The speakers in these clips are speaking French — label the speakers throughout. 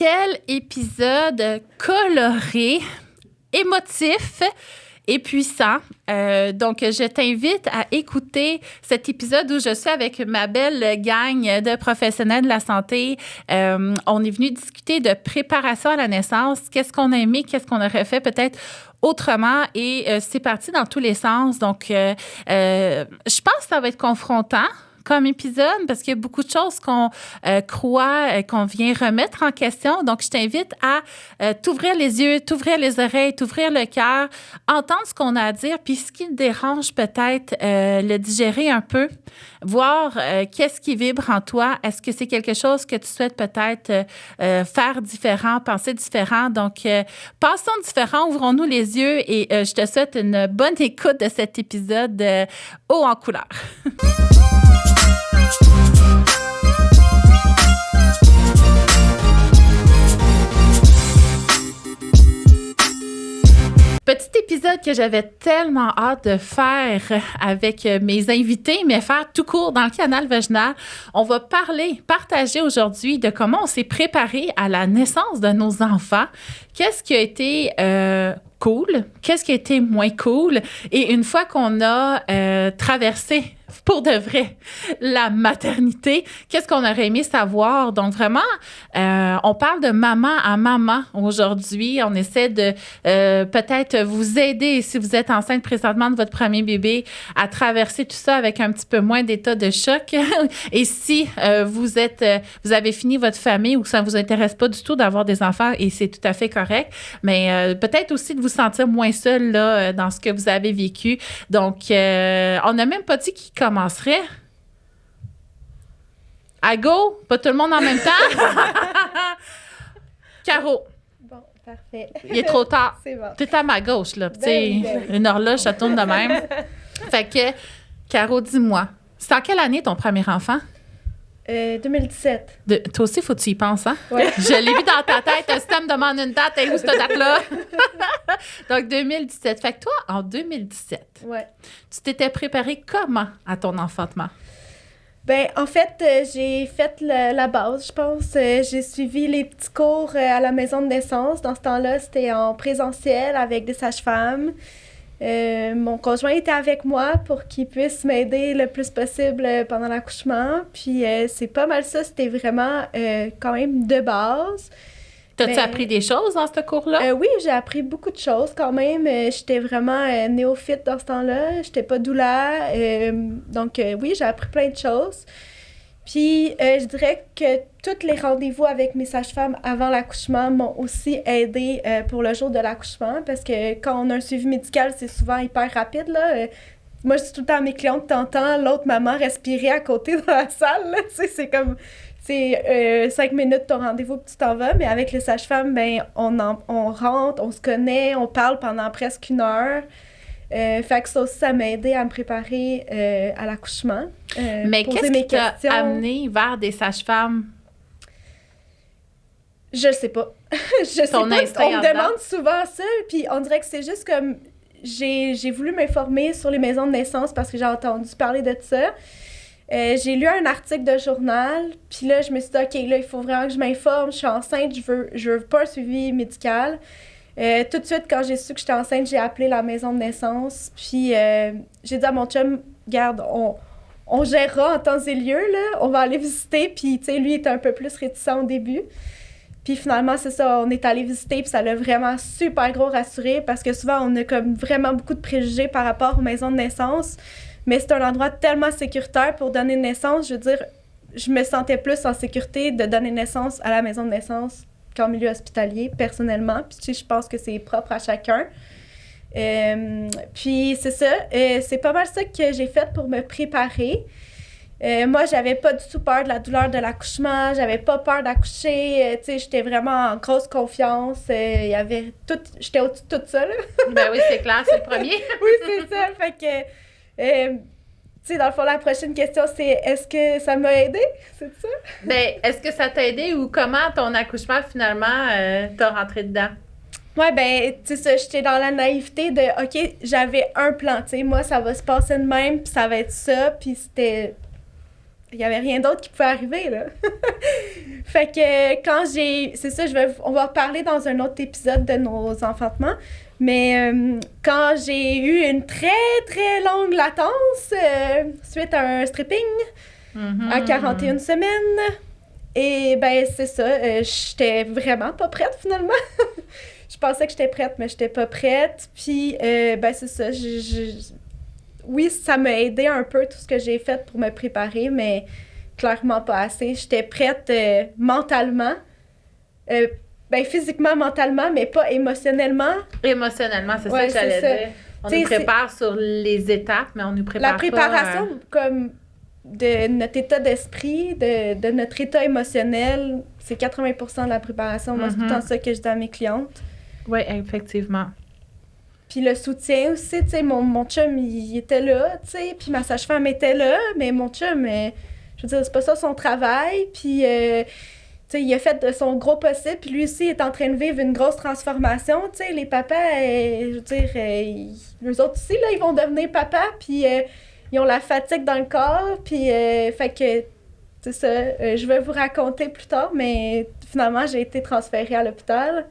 Speaker 1: Quel épisode coloré, émotif et puissant. Donc, je t'invite à écouter cet épisode où je suis avec ma belle gang de professionnels de la santé. On est venu discuter de préparation à la naissance. Qu'est-ce qu'on a aimé? Qu'est-ce qu'on aurait fait peut-être autrement? Et c'est parti dans tous les sens. Donc, je pense que ça va être confrontant comme épisode, parce qu'il y a beaucoup de choses qu'on croit, qu'on vient remettre en question. Donc, je t'invite à t'ouvrir les yeux, t'ouvrir les oreilles, t'ouvrir le cœur, entendre ce qu'on a à dire, puis ce qui te dérange peut-être, le digérer un peu, voir qu'est-ce qui vibre en toi. Est-ce que c'est quelque chose que tu souhaites peut-être faire différent, penser différent? Donc, passons différent, ouvrons-nous les yeux et je te souhaite une bonne écoute de cet épisode haut en couleur. Petit épisode que j'avais tellement hâte de faire avec mes invités, mais faire tout court dans le canal vaginal. On va partager aujourd'hui de comment on s'est préparé à la naissance de nos enfants. Qu'est-ce qui a été cool? Qu'est-ce qui a été moins cool? Et une fois qu'on a traversé pour de vrai la maternité, qu'est-ce qu'on aurait aimé savoir? Donc vraiment, on parle de maman à maman aujourd'hui. On essaie de peut-être vous aider, si vous êtes enceinte présentement de votre premier bébé, à traverser tout ça avec un petit peu moins d'état de choc. Et si vous avez fini votre famille ou que ça ne vous intéresse pas du tout d'avoir des enfants, et c'est tout à fait correct, mais peut-être aussi de vous sentir moins seul là, dans ce que vous avez vécu. Donc, on n'a même pas dit qui commencerait. À go, pas tout le monde en même temps. Caro.
Speaker 2: Bon, parfait.
Speaker 1: Il est trop tard.
Speaker 2: C'est bon.
Speaker 1: T'es à ma gauche, là.
Speaker 2: Ben,
Speaker 1: une horloge, ça tourne de même. Fait que, Caro, dis-moi, c'est en quelle année ton premier enfant?
Speaker 2: 2017.
Speaker 1: Toi aussi, faut que tu y penses, hein?
Speaker 2: Ouais.
Speaker 1: Je l'ai vu dans ta tête. Si tu me demandes une date, et où cette date-là? Donc, 2017. Fait que toi, en 2017,
Speaker 2: Ouais.
Speaker 1: tu t'étais préparée comment à ton enfantement?
Speaker 2: Ben, en fait, j'ai fait la base, je pense. J'ai suivi les petits cours à la maison de naissance. Dans ce temps-là, c'était en présentiel avec des sages-femmes. Mon conjoint était avec moi pour qu'il puisse m'aider le plus possible pendant l'accouchement. Puis c'est pas mal ça, c'était vraiment quand même de base.
Speaker 1: T'as-tu appris des choses dans ce cours-là?
Speaker 2: Oui, j'ai appris beaucoup de choses quand même. J'étais vraiment néophyte dans ce temps-là. J'étais pas doula. Donc oui, j'ai appris plein de choses. Puis je dirais que tous les rendez-vous avec mes sages-femmes avant l'accouchement m'ont aussi aidé pour le jour de l'accouchement, parce que quand on a un suivi médical, c'est souvent hyper rapide, là. Moi, je dis tout le temps à mes clientes, t'entends l'autre maman respirer à côté dans la salle, là. Tu sais, c'est comme... C'est 5 minutes ton rendez-vous puis tu t'en vas, mais avec les sages-femmes, ben, on rentre, on se connaît, on parle pendant presque 1 heure. Fait que ça aussi, ça m'a aidé à me préparer à l'accouchement.
Speaker 1: Mais qu'est-ce qui t'a amené vers des sages-femmes?
Speaker 2: Je sais pas. Je sais pas. On me demande souvent ça, puis on dirait que c'est juste comme... J'ai voulu m'informer sur les maisons de naissance parce que j'ai entendu parler de ça. J'ai lu un article de journal, puis là, je me suis dit, OK, là, il faut vraiment que je m'informe, je suis enceinte, je veux pas un suivi médical. Tout de suite, quand j'ai su que j'étais enceinte, j'ai appelé la maison de naissance, puis j'ai dit à mon chum, regarde, on gérera en temps et lieu, là, on va aller visiter, puis tu sais, lui, il était un peu plus réticent au début. Puis finalement, c'est ça, on est allé visiter, puis ça l'a vraiment super gros rassuré, parce que souvent, on a comme vraiment beaucoup de préjugés par rapport aux maisons de naissance. Mais c'est un endroit tellement sécuritaire pour donner naissance. Je veux dire, je me sentais plus en sécurité de donner naissance à la maison de naissance qu'en milieu hospitalier, personnellement. Puis, tu sais, je pense que c'est propre à chacun. Puis, c'est ça. C'est pas mal ça que j'ai fait pour me préparer. Moi, j'avais pas du tout peur de la douleur de l'accouchement. J'avais pas peur d'accoucher. Tu sais, j'étais vraiment en grosse confiance. Il y avait tout... J'étais au-dessus de tout ça, là.
Speaker 1: Ben oui, c'est clair, c'est le premier.
Speaker 2: Oui, c'est ça. Fait que... tu sais, dans le fond, la prochaine question, c'est est-ce que ça m'a aidé? C'est ça?
Speaker 1: Ben, est-ce que ça t'a aidé ou comment ton accouchement, finalement, t'as rentré dedans?
Speaker 2: Ouais, ben, tu sais, ça, j'étais dans la naïveté de OK, j'avais un plan, tu sais, moi, ça va se passer de même, puis ça va être ça, puis c'était il y avait rien d'autre qui pouvait arriver, là. Fait que quand c'est ça, on va parler dans un autre épisode de nos enfantements, mais quand j'ai eu une très, très longue latence suite à un stripping à 41 semaines, et ben c'est ça, j'étais vraiment pas prête, finalement. Je pensais que j'étais prête, mais j'étais pas prête. Puis, ben c'est ça, oui, ça m'a aidé un peu tout ce que j'ai fait pour me préparer, mais clairement pas assez. J'étais prête mentalement, ben physiquement, mentalement, mais pas émotionnellement.
Speaker 1: Émotionnellement, c'est ça que j'allais dire. On nous prépare sur les étapes, mais on nous prépare pas...
Speaker 2: La préparation, comme de notre état d'esprit, de notre état émotionnel, c'est 80% de la préparation. Moi, c'est tout le temps ça que je dis à mes clientes.
Speaker 1: Oui, effectivement.
Speaker 2: Puis le soutien aussi, tu sais, mon chum, il était là, tu sais, puis ma sage-femme était là, mais mon chum, je veux dire, c'est pas ça son travail, puis, tu sais, il a fait de son gros possible, puis lui aussi est en train de vivre une grosse transformation, tu sais, les papas, je veux dire, eux autres aussi, là, ils vont devenir papas, puis ils ont la fatigue dans le corps, puis, fait que, c'est ça, je vais vous raconter plus tard, mais finalement, j'ai été transférée à l'hôpital.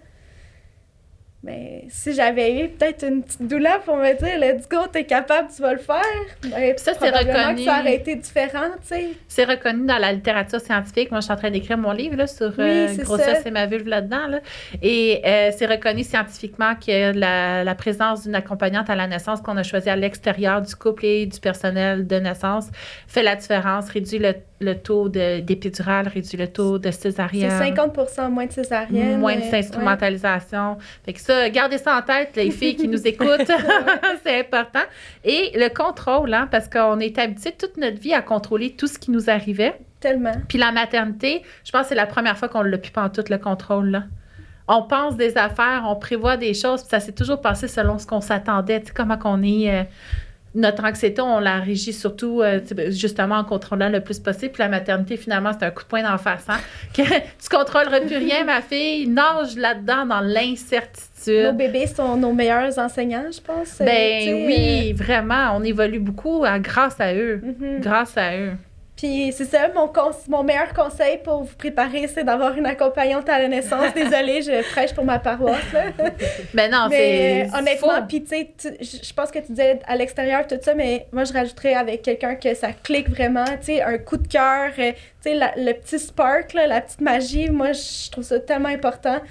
Speaker 2: Mais si j'avais eu peut-être une petite douleur pour me dire « Let's go, t'es capable, tu vas le faire », ben,
Speaker 1: ça, c'est reconnu.
Speaker 2: Que ça aurait été différent, tu sais.
Speaker 1: C'est reconnu dans la littérature scientifique. Moi, je suis en train d'écrire mon livre là, sur grossesse et ma vulve là-dedans. Là. Et c'est reconnu scientifiquement que la présence d'une accompagnante à la naissance qu'on a choisie à l'extérieur du couple et du personnel de naissance fait la différence, réduit le taux d'épidural, réduit le taux de césarienne.
Speaker 2: C'est 50% moins de césarienne.
Speaker 1: Moins d'instrumentalisation. Fait que ça, gardez ça en tête, les filles qui nous écoutent. C'est important. Et le contrôle, hein, parce qu'on est habitué toute notre vie à contrôler tout ce qui nous arrivait.
Speaker 2: Tellement.
Speaker 1: Puis la maternité, je pense que c'est la première fois qu'on l'a pu pantoute, le contrôle, là. On pense des affaires, on prévoit des choses, puis ça s'est toujours passé selon ce qu'on s'attendait. Tu sais, comment qu'on est... notre anxiété, on la régit surtout, justement, en contrôlant le plus possible. Puis la maternité, finalement, c'est un coup de poing d'en face. Hein? Que tu contrôleras plus rien, ma fille. Nage là-dedans, dans l'incertitude.
Speaker 2: Nos bébés sont nos meilleurs enseignants, je pense.
Speaker 1: Ben oui, vraiment. On évolue beaucoup grâce à eux. Grâce à eux.
Speaker 2: Puis c'est ça, mon meilleur conseil pour vous préparer, c'est d'avoir une accompagnante à la naissance. Désolée, je prêche pour ma paroisse, là.
Speaker 1: Ben non, mais
Speaker 2: honnêtement, puis tu sais, je pense que tu disais à l'extérieur tout ça, mais moi, je rajouterais avec quelqu'un que ça clique vraiment, tu sais, un coup de cœur, tu sais, le petit spark, là, la petite magie, moi, je trouve ça tellement important.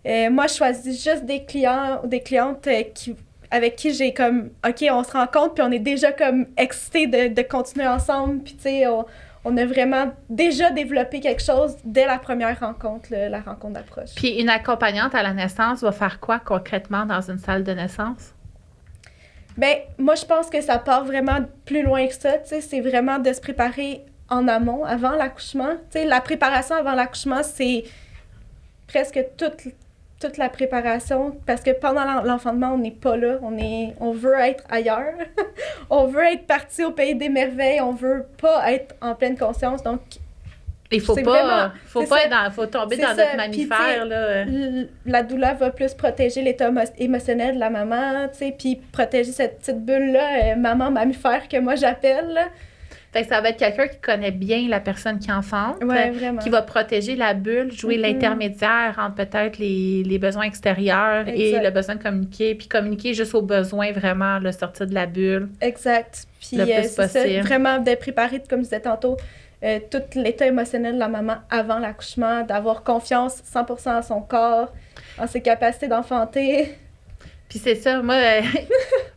Speaker 2: Moi, je choisis juste des clients ou des clientes avec qui j'ai comme, OK, on se rencontre, puis on est déjà comme excités de continuer ensemble, puis tu sais, on a vraiment déjà développé quelque chose dès la première rencontre, la rencontre d'approche.
Speaker 1: Puis une accompagnante à la naissance va faire quoi concrètement dans une salle de naissance?
Speaker 2: Bien, moi, je pense que ça part vraiment plus loin que ça, tu sais, c'est vraiment de se préparer en amont, avant l'accouchement. Tu sais, la préparation avant l'accouchement, c'est presque toute la préparation, parce que pendant l'enfantement, on n'est pas là, on veut être ailleurs, on veut être parti au pays des merveilles, on veut pas être en pleine conscience, donc
Speaker 1: il faut tomber dans notre mammifère. Là.
Speaker 2: La douleur va plus protéger l'état émotionnel de la maman, tu sais, puis protéger cette petite bulle-là, maman mammifère que moi j'appelle, là.
Speaker 1: Fait que ça va être quelqu'un qui connaît bien la personne qui enfante,
Speaker 2: vraiment.
Speaker 1: Qui va protéger la bulle, jouer l'intermédiaire entre peut-être les besoins extérieurs et le besoin de communiquer, puis communiquer juste aux besoins vraiment, le sortir de la bulle.
Speaker 2: Exact. Puis c'est ça, vraiment de préparer, comme je disais tantôt, tout l'état émotionnel de la maman avant l'accouchement, d'avoir confiance 100% en son corps, en ses capacités d'enfanter.
Speaker 1: Puis c'est ça,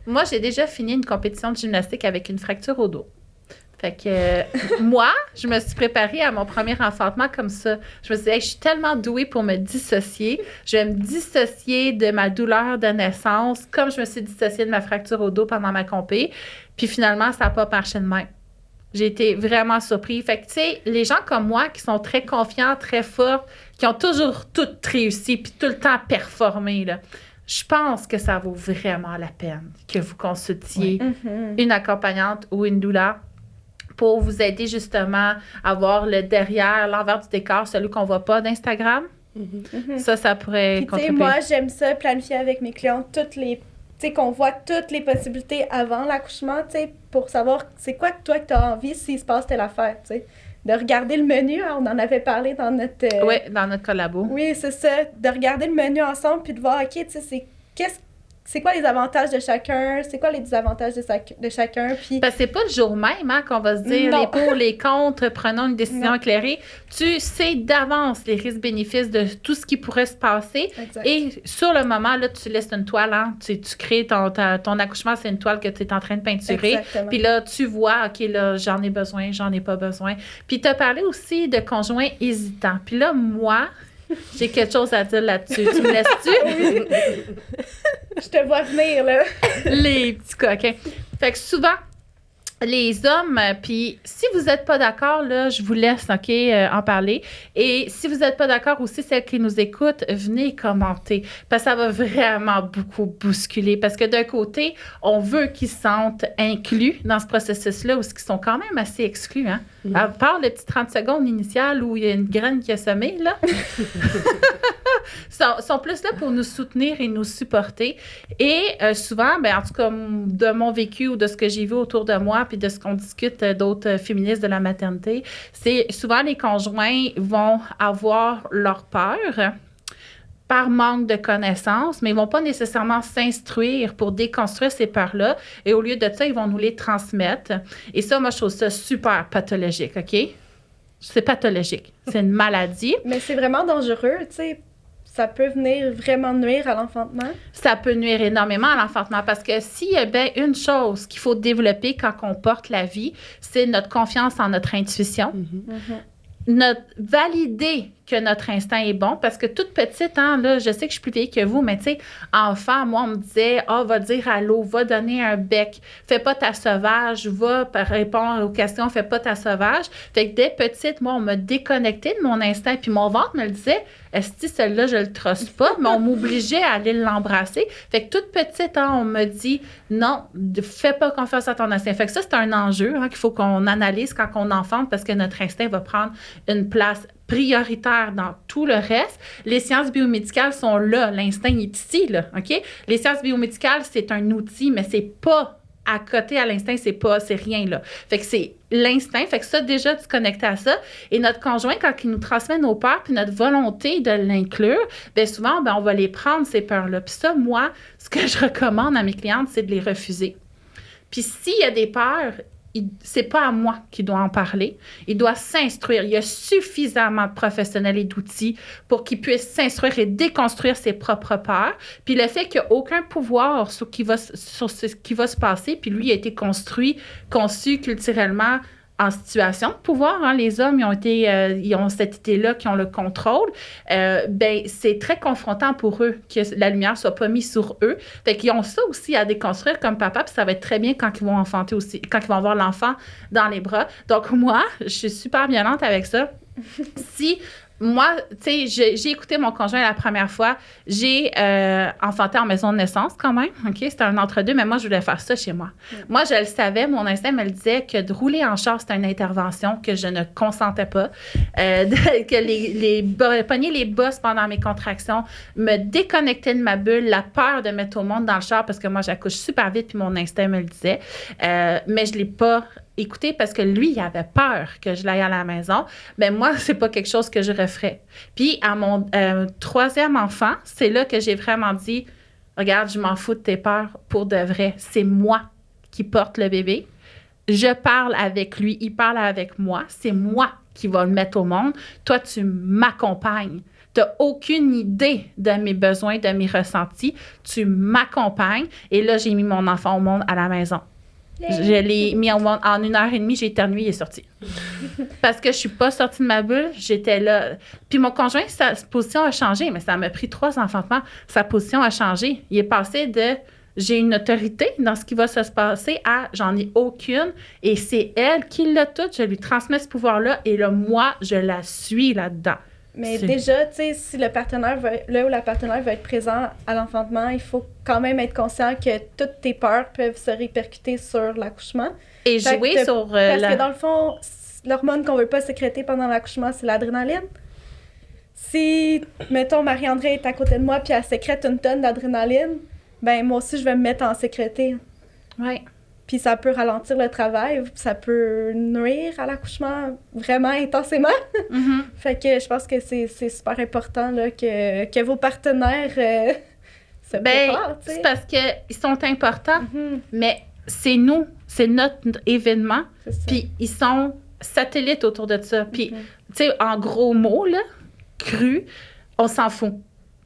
Speaker 1: moi j'ai déjà fini une compétition de gymnastique avec une fracture au dos. Fait que moi, je me suis préparée à mon premier enfantement comme ça. Je me suis dit, je suis tellement douée pour me dissocier. Je vais me dissocier de ma douleur de naissance, comme je me suis dissociée de ma fracture au dos pendant ma compé. Puis finalement, ça n'a pas marché de même. J'ai été vraiment surprise. Fait que, tu sais, les gens comme moi qui sont très confiants, très forts, qui ont toujours tout réussi, puis tout le temps performé, là, je pense que ça vaut vraiment la peine que vous consultiez une accompagnante ou une doula pour vous aider justement à voir le derrière, l'envers du décor, celui qu'on voit pas d'Instagram. Ça pourrait contribuer.
Speaker 2: Tu sais, moi, j'aime ça, planifier avec mes clients tu sais, qu'on voit toutes les possibilités avant l'accouchement, tu sais, pour savoir c'est quoi que toi que tu as envie s'il se passe telle affaire, tu sais. de regarder le menu. On en avait parlé dans notre...
Speaker 1: Oui, dans notre collabo.
Speaker 2: Oui, c'est ça. De regarder le menu ensemble puis de voir, OK, tu sais, c'est quoi les avantages de chacun, c'est quoi les désavantages de chacun. Puis...
Speaker 1: Parce que c'est pas le jour même qu'on va se dire les pour, les contre, prenons une décision éclairée. Tu sais d'avance les risques-bénéfices de tout ce qui pourrait se passer.
Speaker 2: Exact.
Speaker 1: Et sur le moment, là, tu laisses une toile. Hein, tu crées ton accouchement, c'est une toile que tu es en train de peinturer.
Speaker 2: Exactement.
Speaker 1: Puis là, tu vois, OK, là, j'en ai besoin, j'en ai pas besoin. Puis tu as parlé aussi de conjoints hésitants. Puis là, moi... J'ai quelque chose à dire là-dessus. Tu me laisses-tu?
Speaker 2: Oui. Je te vois venir, là.
Speaker 1: Les petits coquins. Fait que souvent, les hommes, puis si vous n'êtes pas d'accord, là, je vous laisse, OK, en parler. Et si vous n'êtes pas d'accord aussi, celles qui nous écoutent, venez commenter. Parce que ça va vraiment beaucoup bousculer. Parce que d'un côté, on veut qu'ils se sentent inclus dans ce processus-là, ou qu'ils sont quand même assez exclus, hein? Mm-hmm. À part les petites 30 secondes initiales où il y a une graine qui a semé, là. sont plus là pour nous soutenir et nous supporter. Et souvent, ben, en tout cas, de mon vécu ou de ce que j'ai vu autour de moi, puis de ce qu'on discute d'autres féministes de la maternité, c'est souvent les conjoints vont avoir leur peur par manque de connaissances, mais ils ne vont pas nécessairement s'instruire pour déconstruire ces peurs-là. Et au lieu de ça, ils vont nous les transmettre. Et ça, moi, je trouve ça super pathologique, OK? C'est pathologique. C'est une maladie.
Speaker 2: Mais c'est vraiment dangereux, tu sais. Ça peut venir vraiment nuire à l'enfantement?
Speaker 1: Ça peut nuire énormément à l'enfantement parce que s'il y a bien une chose qu'il faut développer quand on porte la vie, c'est notre confiance en notre intuition. Valider que notre instinct est bon, parce que toute petite, hein, là, je sais que je suis plus vieille que vous, mais tu sais, enfant, moi, on me disait, va dire allô, va donner un bec, fais pas ta sauvage, va répondre aux questions, fais pas ta sauvage. Fait que dès petite, moi, on m'a déconnecté de mon instinct, puis mon ventre me le disait, est-ce que celle-là, je le trosse pas, mais on m'obligeait à aller l'embrasser. Fait que toute petite, hein, on me dit, non, fais pas confiance à ton instinct. Fait que ça, c'est un enjeu, hein, qu'il faut qu'on analyse quand on enfante, parce que notre instinct va prendre une place prioritaire dans tout le reste. Les sciences biomédicales sont là. L'instinct est ici, là, OK? Les sciences biomédicales, c'est un outil, mais c'est pas à côté à l'instinct, c'est rien, là. Fait que c'est l'instinct. Fait que ça, déjà, tu connectes à ça. Et notre conjoint, quand il nous transmet nos peurs puis notre volonté de l'inclure, bien souvent, on va les prendre, ces peurs-là. Puis ça, moi, ce que je recommande à mes clientes, c'est de les refuser. Puis s'il y a des peurs, c'est pas à moi qui doit en parler. Il doit s'instruire. Il y a suffisamment de professionnels et d'outils pour qu'il puisse s'instruire et déconstruire ses propres peurs. Puis le fait qu'il n'y a aucun pouvoir sur ce qui va se passer, puis lui, il a été conçu culturellement en situation de pouvoir. Hein. Les hommes, ils ont cette idée-là, qui ont le contrôle. C'est très confrontant pour eux que la lumière ne soit pas mise sur eux. Fait qu'ils ont ça aussi à déconstruire comme papa, puis ça va être très bien quand ils vont enfanter aussi, quand ils vont avoir l'enfant dans les bras. Donc, moi, je suis super violente avec ça. Moi, tu sais, j'ai écouté mon conjoint la première fois. J'ai enfanté en maison de naissance quand même. OK? C'était un entre-deux, mais moi, je voulais faire ça chez moi. Moi, je le savais. Mon instinct me le disait que de rouler en char, c'était une intervention que je ne consentais pas. Que pogner les bosses pendant mes contractions, me déconnecter de ma bulle, la peur de mettre au monde dans le char parce que moi, j'accouche super vite puis mon instinct me le disait. Mais je ne l'ai pas écouter parce que lui, il avait peur que je l'aille à la maison. Mais moi, c'est pas quelque chose que je referais. Puis, à mon troisième enfant, c'est là que j'ai vraiment dit, regarde, je m'en fous de tes peurs pour de vrai. C'est moi qui porte le bébé. Je parle avec lui, il parle avec moi. C'est moi qui va le mettre au monde. Toi, tu m'accompagnes. Tu n'as aucune idée de mes besoins, de mes ressentis. Tu m'accompagnes. Et là, j'ai mis mon enfant au monde à la maison. Je l'ai mis en 1h30, j'ai éternué, il est sorti. Parce que je suis pas sortie de ma bulle, j'étais là. Puis mon conjoint, sa position a changé, mais ça m'a pris 3 enfantements. Sa position a changé. Il est passé de j'ai une autorité dans ce qui va se passer à j'en ai aucune et c'est elle qui l'a tout. Je lui transmets ce pouvoir-là et là, moi, je la suis là-dedans.
Speaker 2: Mais déjà, tu sais, si le partenaire là où la partenaire va être présent à l'enfantement, il faut quand même être conscient que toutes tes peurs peuvent se répercuter sur l'accouchement.
Speaker 1: Et jouer sur...
Speaker 2: Parce que dans le fond, l'hormone qu'on veut pas sécréter pendant l'accouchement, c'est l'adrénaline. Si, mettons, Marie-André est à côté de moi puis elle sécrète une tonne d'adrénaline, ben moi aussi, je vais me mettre à en sécréter.
Speaker 1: Oui.
Speaker 2: Puis ça peut ralentir le travail, puis ça peut nuire à l'accouchement vraiment intensément. Fait que je pense que c'est super important là, que vos partenaires se préparent.
Speaker 1: C'est parce qu'ils sont importants, mais c'est nous, c'est notre événement, puis ils sont satellites autour de ça. Puis, tu sais, en gros mots, là, cru, on s'en fout.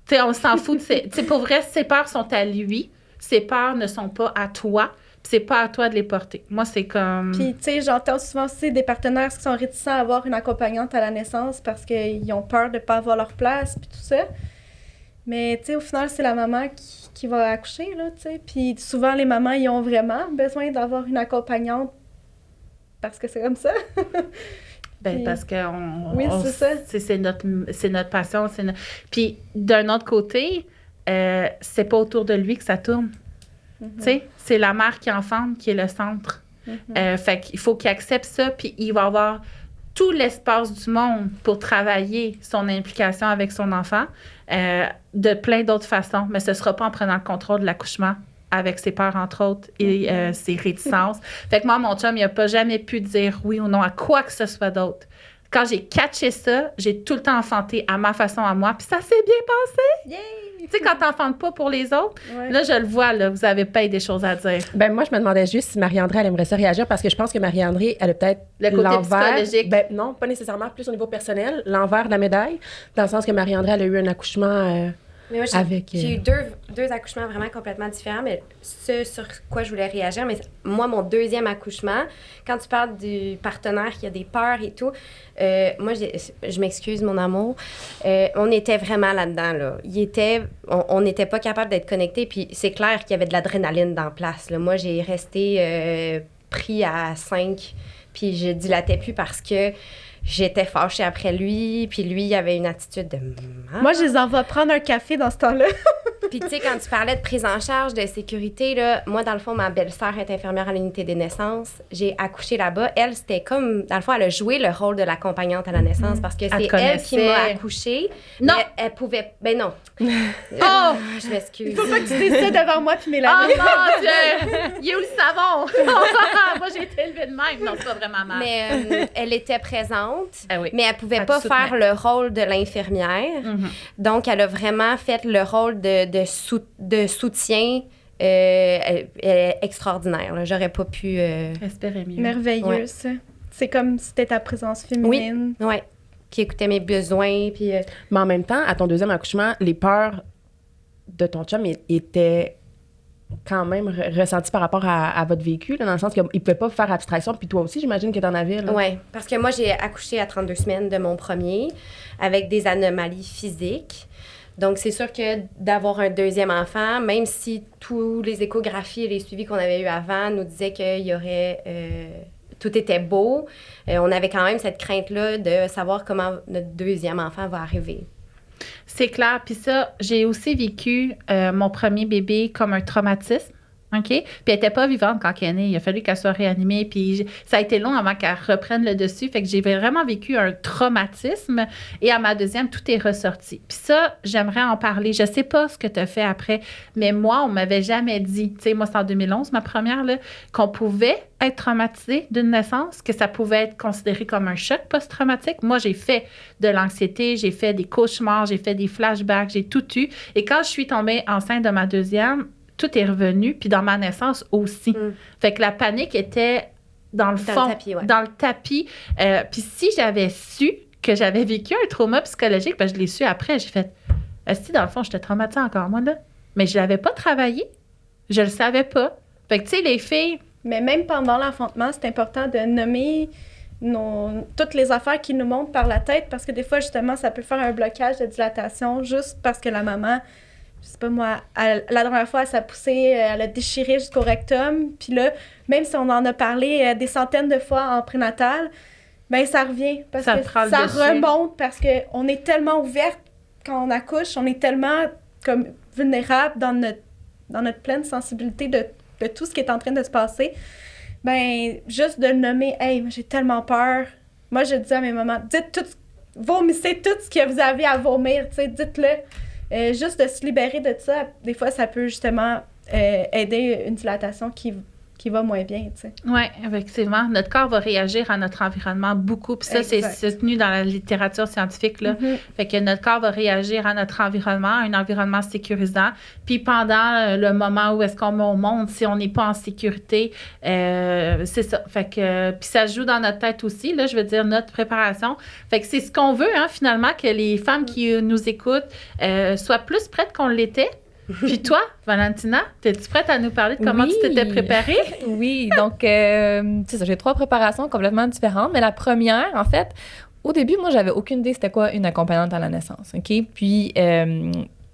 Speaker 1: Tu sais, on s'en fout. Tu sais, pour vrai, ses peurs sont à lui, ses peurs ne sont pas à toi. C'est pas à toi de les porter. Moi, c'est comme...
Speaker 2: Puis, tu sais, j'entends souvent aussi des partenaires qui sont réticents à avoir une accompagnante à la naissance parce qu'ils ont peur de pas avoir leur place, puis tout ça. Mais, tu sais, au final, c'est la maman qui va accoucher, là, tu sais. Puis souvent, les mamans, ils ont vraiment besoin d'avoir une accompagnante parce que c'est comme ça.
Speaker 1: Puis, parce que
Speaker 2: oui, c'est ça.
Speaker 1: C'est notre passion. Puis, d'un autre côté, c'est pas autour de lui que ça tourne. Tu sais, c'est la mère qui enfante qui est le centre. Fait qu'il faut qu'il accepte ça, puis il va avoir tout l'espace du monde pour travailler son implication avec son enfant de plein d'autres façons, mais ce ne sera pas en prenant le contrôle de l'accouchement avec ses peurs, entre autres, et ses réticences. Fait que moi, mon chum, il n'a pas jamais pu dire oui ou non à quoi que ce soit d'autre. Quand j'ai catché ça, j'ai tout le temps enfanté à ma façon, à moi, puis ça s'est bien passé!
Speaker 2: Yay!
Speaker 1: Tu sais, quand t'enfantes pas pour les autres, là, je le vois, là, vous avez pas des choses à dire.
Speaker 3: Ben moi, je me demandais juste si Marie-André, elle aimerait ça réagir, parce que je pense que Marie-André, elle a peut-être
Speaker 1: le côté psychologique.
Speaker 3: Ben non, pas nécessairement, plus au niveau personnel, l'envers de la médaille, dans le sens que Marie-André, elle a eu un accouchement
Speaker 4: mais moi,
Speaker 3: avec...
Speaker 4: J'ai eu deux accouchements vraiment complètement différents, mais ce sur quoi je voulais réagir, mais moi, mon deuxième accouchement, quand tu parles du partenaire qui a des peurs et tout, moi, je m'excuse, mon amour, on était vraiment là-dedans, là. On n'était pas capable d'être connectés, puis c'est clair qu'il y avait de l'adrénaline dans la place, là. Moi, j'ai resté pris à 5, puis je dilatais plus parce que j'étais fâchée après lui, puis lui, il avait une attitude de...
Speaker 2: Moi, je les envoie prendre un café dans ce temps-là.
Speaker 4: Puis, tu sais, quand tu parlais de prise en charge, de sécurité, là, moi, dans le fond, ma belle-sœur est infirmière à l'unité des naissances. J'ai accouché là-bas. Elle, c'était comme... Dans le fond, elle a joué le rôle de l'accompagnante à la naissance parce que c'est elle qui m'a accouchée.
Speaker 1: Non!
Speaker 4: Elle pouvait... Ben non.
Speaker 1: Oh!
Speaker 4: Je m'excuse.
Speaker 2: Il faut pas que tu dises ça devant moi puis Mélanie.
Speaker 1: Oh mon Dieu! Il est où le savon? Moi, j'ai été élevée de même. Non, c'est pas vraiment mal.
Speaker 4: Mais elle était présente,
Speaker 1: oui.
Speaker 4: mais elle pouvait pas faire le rôle de l'infirmière. Donc, elle a vraiment fait le rôle de soutien extraordinaire. Là. J'aurais pas pu...
Speaker 1: Espérer mieux.
Speaker 2: Merveilleux, ça. C'est comme si c'était ta présence féminine.
Speaker 4: Oui, qui écoutait mes besoins. Puis,
Speaker 3: Mais en même temps, à ton deuxième accouchement, les peurs de ton chum étaient quand même ressenties par rapport à votre vécu, là, dans le sens qu'il ne pouvait pas faire abstraction. Puis toi aussi, j'imagine que tu en avais.
Speaker 4: Oui, parce que moi, j'ai accouché à 32 semaines de mon premier avec des anomalies physiques. Donc, c'est sûr que d'avoir un deuxième enfant, même si tous les échographies et les suivis qu'on avait eus avant nous disaient qu'il y aurait... tout était beau, on avait quand même cette crainte-là de savoir comment notre deuxième enfant va arriver.
Speaker 1: C'est clair. Puis ça, j'ai aussi vécu mon premier bébé comme un traumatisme. OK? Puis elle n'était pas vivante quand elle est née. Il a fallu qu'elle soit réanimée. Puis ça a été long avant qu'elle reprenne le dessus. Fait que j'ai vraiment vécu un traumatisme. Et à ma deuxième, tout est ressorti. Puis ça, j'aimerais en parler. Je sais pas ce que tu as fait après, mais moi, on m'avait jamais dit, tu sais, moi, c'est en 2011, ma première, là, qu'on pouvait être traumatisé d'une naissance, que ça pouvait être considéré comme un choc post-traumatique. Moi, j'ai fait de l'anxiété, j'ai fait des cauchemars, j'ai fait des flashbacks, j'ai tout eu. Et quand je suis tombée enceinte de ma deuxième, tout est revenu, puis dans ma naissance aussi. Fait que la panique était dans le fond, dans le tapis. Puis si j'avais su que j'avais vécu un trauma psychologique, ben je l'ai su après, j'ai fait, si dans le fond, j'étais traumatisée encore, moi, là. Mais je l'avais pas travaillé. Je le savais pas. Fait que, tu sais, les filles...
Speaker 2: Mais même pendant l'enfantement, c'est important de nommer toutes les affaires qui nous montent par la tête, parce que des fois, justement, ça peut faire un blocage de dilatation juste parce que la maman... Je sais pas moi, la dernière fois, elle s'est poussée, elle a déchiré jusqu'au rectum. Puis là, même si on en a parlé des centaines de fois en prénatal, ben ça revient. Parce que ça remonte, parce qu'on est tellement ouverte quand on accouche, on est tellement comme vulnérable dans notre pleine sensibilité de tout ce qui est en train de se passer. Ben juste de nommer, « Hey, j'ai tellement peur. » Moi, je dis à mes mamans, vomissez tout ce que vous avez à vomir, tu sais, dites-le. Juste de se libérer de ça, des fois, ça peut justement aider une dilatation qui qui va moins bien, tu sais.
Speaker 1: Oui, effectivement. Notre corps va réagir à notre environnement beaucoup. Puis ça, c'est soutenu dans la littérature scientifique, là. Fait que notre corps va réagir à notre environnement, un environnement sécurisant. Puis pendant le moment où est-ce qu'on monte, si on n'est pas en sécurité, c'est ça. Fait que, puis ça joue dans notre tête aussi, là, je veux dire, notre préparation. Fait que c'est ce qu'on veut, hein, finalement, que les femmes qui nous écoutent soient plus prêtes qu'on l'était. Puis toi, Valentina, es-tu prête à nous parler de comment tu t'étais préparée?
Speaker 5: Oui, donc, c'est ça, j'ai 3 préparations complètement différentes. Mais la première, en fait, au début, moi, j'avais aucune idée c'était quoi une accompagnante à la naissance, OK? Puis,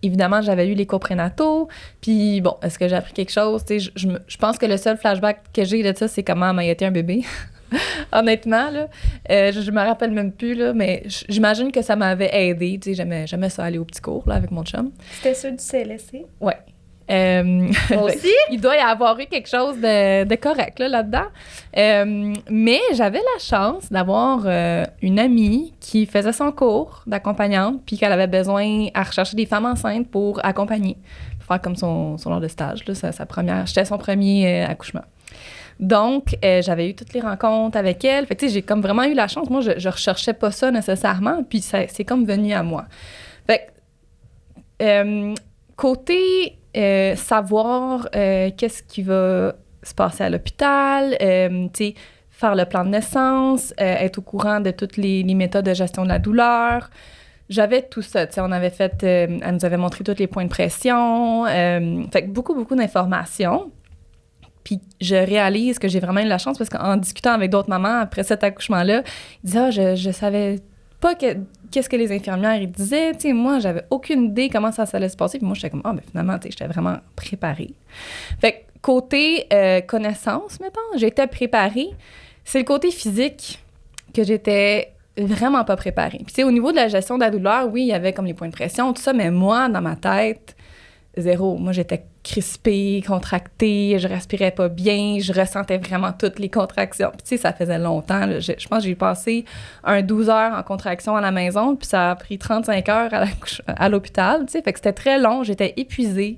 Speaker 5: évidemment, j'avais eu les cours prénataux. Puis, bon, est-ce que j'ai appris quelque chose? Tu sais, je pense que le seul flashback que j'ai de ça, c'est comment m'a été un bébé. Honnêtement, là, je me rappelle même plus, là, mais j'imagine que ça m'avait aidée. Tu sais, j'aimais ça aller au petit cours là, avec mon chum.
Speaker 2: C'était ceux du CLSC?
Speaker 5: Ouais.
Speaker 1: Aussi?
Speaker 5: Il doit y avoir eu quelque chose de correct là-dedans. Mais j'avais la chance d'avoir une amie qui faisait son cours d'accompagnante, puis qu'elle avait besoin à rechercher des femmes enceintes pour accompagner, pour faire comme son genre de stage. Là, j'étais son premier accouchement. Donc, j'avais eu toutes les rencontres avec elle. Fait que, tu sais, j'ai comme vraiment eu la chance. Moi, je recherchais pas ça nécessairement, puis c'est comme venu à moi. Fait que, côté savoir qu'est-ce qui va se passer à l'hôpital, tu sais, faire le plan de naissance, être au courant de toutes les méthodes de gestion de la douleur. J'avais tout ça, tu sais, on avait fait... elle nous avait montré tous les points de pression. Fait que beaucoup d'informations. Puis je réalise que j'ai vraiment eu la chance parce qu'en discutant avec d'autres mamans après cet accouchement-là, ils disaient « je savais pas qu'est-ce que les infirmières ils disaient. » Tu sais, moi, j'avais aucune idée comment ça allait se passer. Puis moi, j'étais comme « ben finalement, tu sais, j'étais vraiment préparée. » Fait que côté connaissance, mettons, j'étais préparée. C'est le côté physique que j'étais vraiment pas préparée. Puis tu sais, au niveau de la gestion de la douleur, oui, il y avait comme les points de pression, tout ça, mais moi, dans ma tête, zéro. Moi, j'étais crispée, contractée, je respirais pas bien, je ressentais vraiment toutes les contractions. Puis, tu sais, ça faisait longtemps. Là. Je pense que j'ai passé 12 heures en contraction à la maison, puis ça a pris 35 heures à l'hôpital, tu sais. Fait que c'était très long, j'étais épuisée.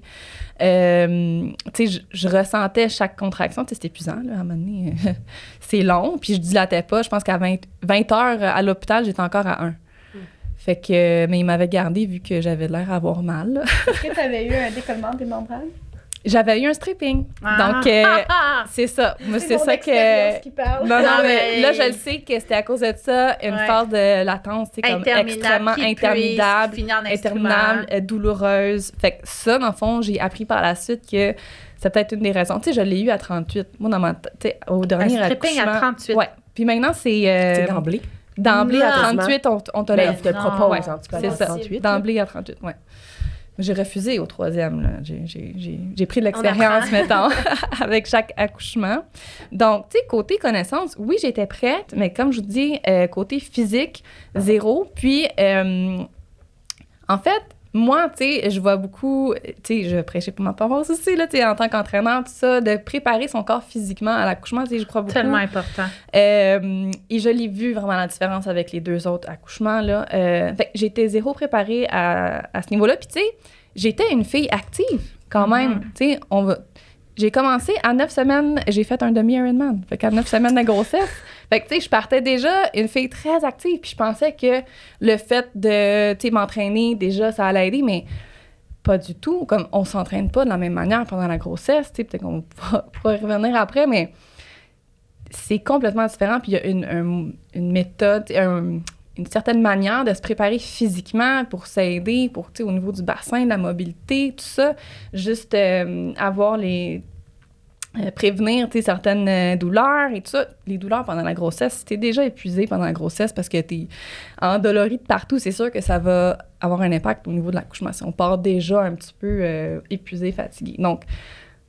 Speaker 5: Tu sais, je ressentais chaque contraction. Tu sais, c'est épuisant, là, à un moment donné. C'est long, puis je dilatais pas. Je pense qu'à 20 heures à l'hôpital, j'étais encore à 1. Fait que, mais il m'avait gardée vu que j'avais l'air à avoir mal.
Speaker 2: Est-ce que tu avais eu un décollement des membranes?
Speaker 5: J'avais eu un stripping. Donc, c'est ça. Moi, c'est ça que...
Speaker 2: Qui parle.
Speaker 5: Non, mais là, je le sais que c'était à cause de ça, une phase de latence, c'est comme extrêmement interminable, douloureuse. Fait que ça, dans le fond, j'ai appris par la suite que c'est peut-être une des raisons. Tu sais, je l'ai eu à 38. Moi, dans ma... Tu sais, au dernier accouchement...
Speaker 1: Un stripping à 38.
Speaker 5: Ouais. Puis maintenant, c'est
Speaker 3: d'emblée.
Speaker 5: D'emblée à 38, on te
Speaker 3: l'a... te propose,
Speaker 5: c'est ça. 38. D'emblée à 38, ouais. J'ai refusé au 3e. Là. J'ai pris de l'expérience, mettons, avec chaque accouchement. Donc, tu sais, côté connaissance, oui, j'étais prête, mais comme je vous dis, côté physique, zéro. Puis, en fait, moi, tu sais, je vois beaucoup, tu sais, je prêchais pour ma paroisse aussi, là, tu sais, en tant qu'entraîneur, tout ça, de préparer son corps physiquement à l'accouchement, tu sais, je crois beaucoup.
Speaker 1: Tellement important.
Speaker 5: Et je l'ai vu vraiment la différence avec les 2 autres accouchements, là. Fait que j'étais zéro préparée à ce niveau-là. Puis, tu sais, j'étais une fille active, quand même. Tu sais, j'ai commencé à 9 semaines, j'ai fait un demi-Ironman. Fait qu'à 9 semaines de grossesse, fait que, tu sais, je partais déjà une fille très active. Puis je pensais que le fait de, tu sais, m'entraîner, déjà, ça allait aider, mais pas du tout. Comme on s'entraîne pas de la même manière pendant la grossesse, tu sais, peut-être qu'on pourra y revenir après, mais c'est complètement différent. Puis il y a une méthode, une certaine manière de se préparer physiquement pour s'aider, pour, tu sais, au niveau du bassin, de la mobilité, tout ça. Juste avoir prévenir, tu sais, certaines douleurs et tout ça. Les douleurs pendant la grossesse, si t'es déjà épuisé pendant la grossesse parce que t'es endolori de partout, c'est sûr que ça va avoir un impact au niveau de l'accouchement. Si on part déjà un petit peu épuisé, fatigué. Donc,